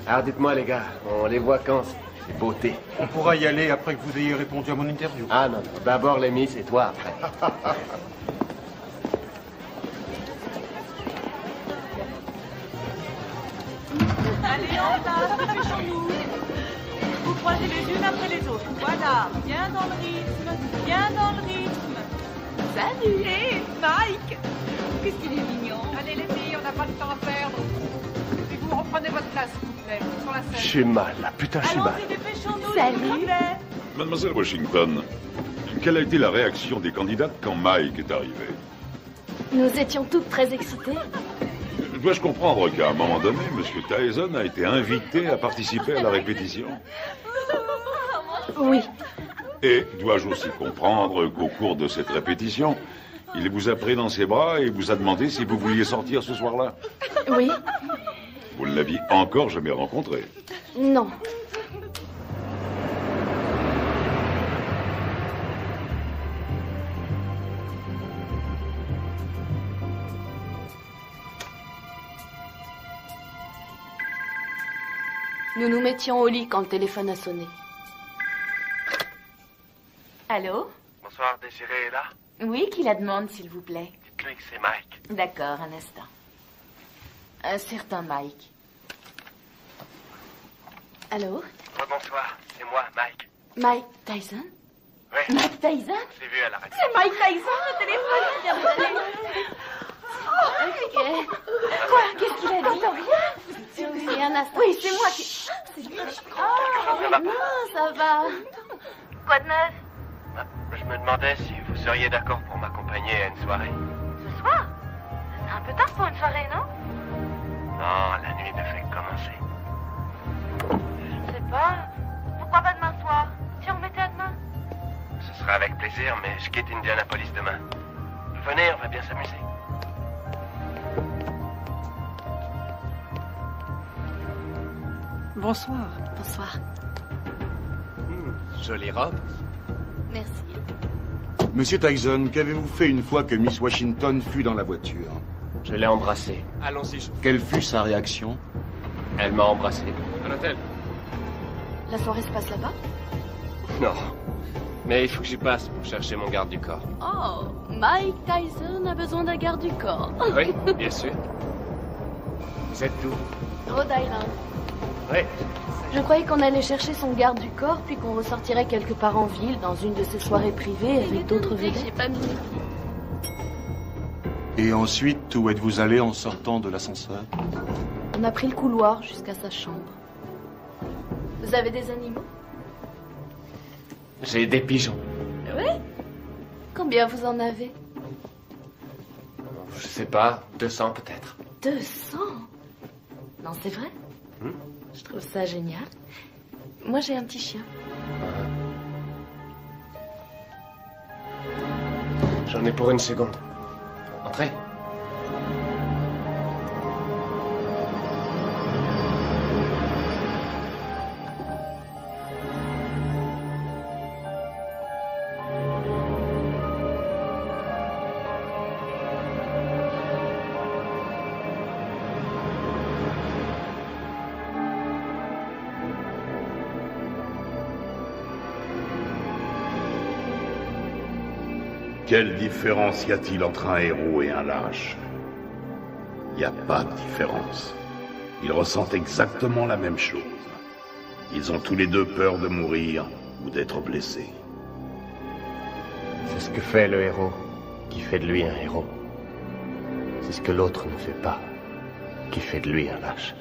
Alors dites-moi les gars, on les voit quand ces beautés? On pourra y aller après que vous ayez répondu à mon interview. Ah non, non. D'abord les Miss et toi après. Allez, en place, dépêchons-nous. Vous croisez les unes après les autres. Voilà, bien dans le rythme, bien dans le rythme. Salut, hé, Mike. Qu'est-ce qu'il est mignon. Allez les filles, on n'a pas de temps à perdre. Mettez-vous en Prenez votre place, s'il vous plaît, sur la scène. J'ai mal, là. Putain, j'ai mal. Allons-y, dépêchons-nous, Salut. s'il vous plaît. Mademoiselle Washington, quelle a été la réaction des candidates quand Mike est arrivé? Nous étions toutes très excitées. Dois-je comprendre qu'à un moment donné, M. Tyson a été invité à participer à la répétition? Oui. Et dois-je aussi comprendre qu'au cours de cette répétition, il vous a pris dans ses bras et vous a demandé si vous vouliez sortir ce soir-là? Oui. Vous ne l'aviez encore jamais rencontré? Non. Nous nous mettions au lit quand le téléphone a sonné. Allô? Bonsoir, Désiré est là? Oui, qui la demande, s'il vous plaît? Dites-lui que c'est Mike. D'accord, un instant. Un certain Mike. Allô? Bonsoir, c'est moi, Mike. Mike Tyson? Oui. Mike Tyson? Je l'ai vu à la radio. C'est Mike Tyson, le téléphone qui vient de sonner. Ok. Quoi? Qu'est-ce qu'il a dit? Rien. Oui, un instant. Oui, c'est moi qui... Oh, non, ça va. Quoi de neuf? Je me demandais si vous seriez d'accord pour m'accompagner à une soirée. Ce soir? C'est un peu tard pour une soirée, non? Non, la nuit ne fait que commencer. Je sais pas. Pourquoi pas demain soir? Si on remettait à demain? Ce sera avec plaisir, mais je quitte Indianapolis demain. Venez, on va bien s'amuser. Bonsoir. Bonsoir. Jolie robe. Merci. Monsieur Tyson, qu'avez-vous fait une fois que Miss Washington fut dans la voiture? Je l'ai embrassée. Allons-y, chauffeur. Quelle fut sa réaction? Elle m'a embrassé. À l'hôtel? La soirée se passe là-bas? Non. Mais il faut que j'y passe pour chercher mon garde du corps. Oh, Mike Tyson a besoin d'un garde du corps. Oui, bien sûr. Vous êtes d'où? Rhode Island. Oui. Je croyais qu'on allait chercher son garde du corps, puis qu'on ressortirait quelque part en ville, dans une de ces soirées privées avec d'autres vedettes. J'ai pas mis. Et ensuite, où êtes-vous allé en sortant de l'ascenseur? On a pris le couloir jusqu'à sa chambre. Vous avez des animaux? J'ai des pigeons. Oui? Combien vous en avez? Je sais pas, 200 peut-être. 200? Non, c'est vrai? Je trouve ça génial. Moi, j'ai un petit chien. J'en ai pour une seconde. Entrez. Quelle différence y a-t-il entre un héros et un lâche? Il n'y a pas de différence. Ils ressentent exactement la même chose. Ils ont tous les deux peur de mourir ou d'être blessés. C'est ce que fait le héros qui fait de lui un héros. C'est ce que l'autre ne fait pas qui fait de lui un lâche.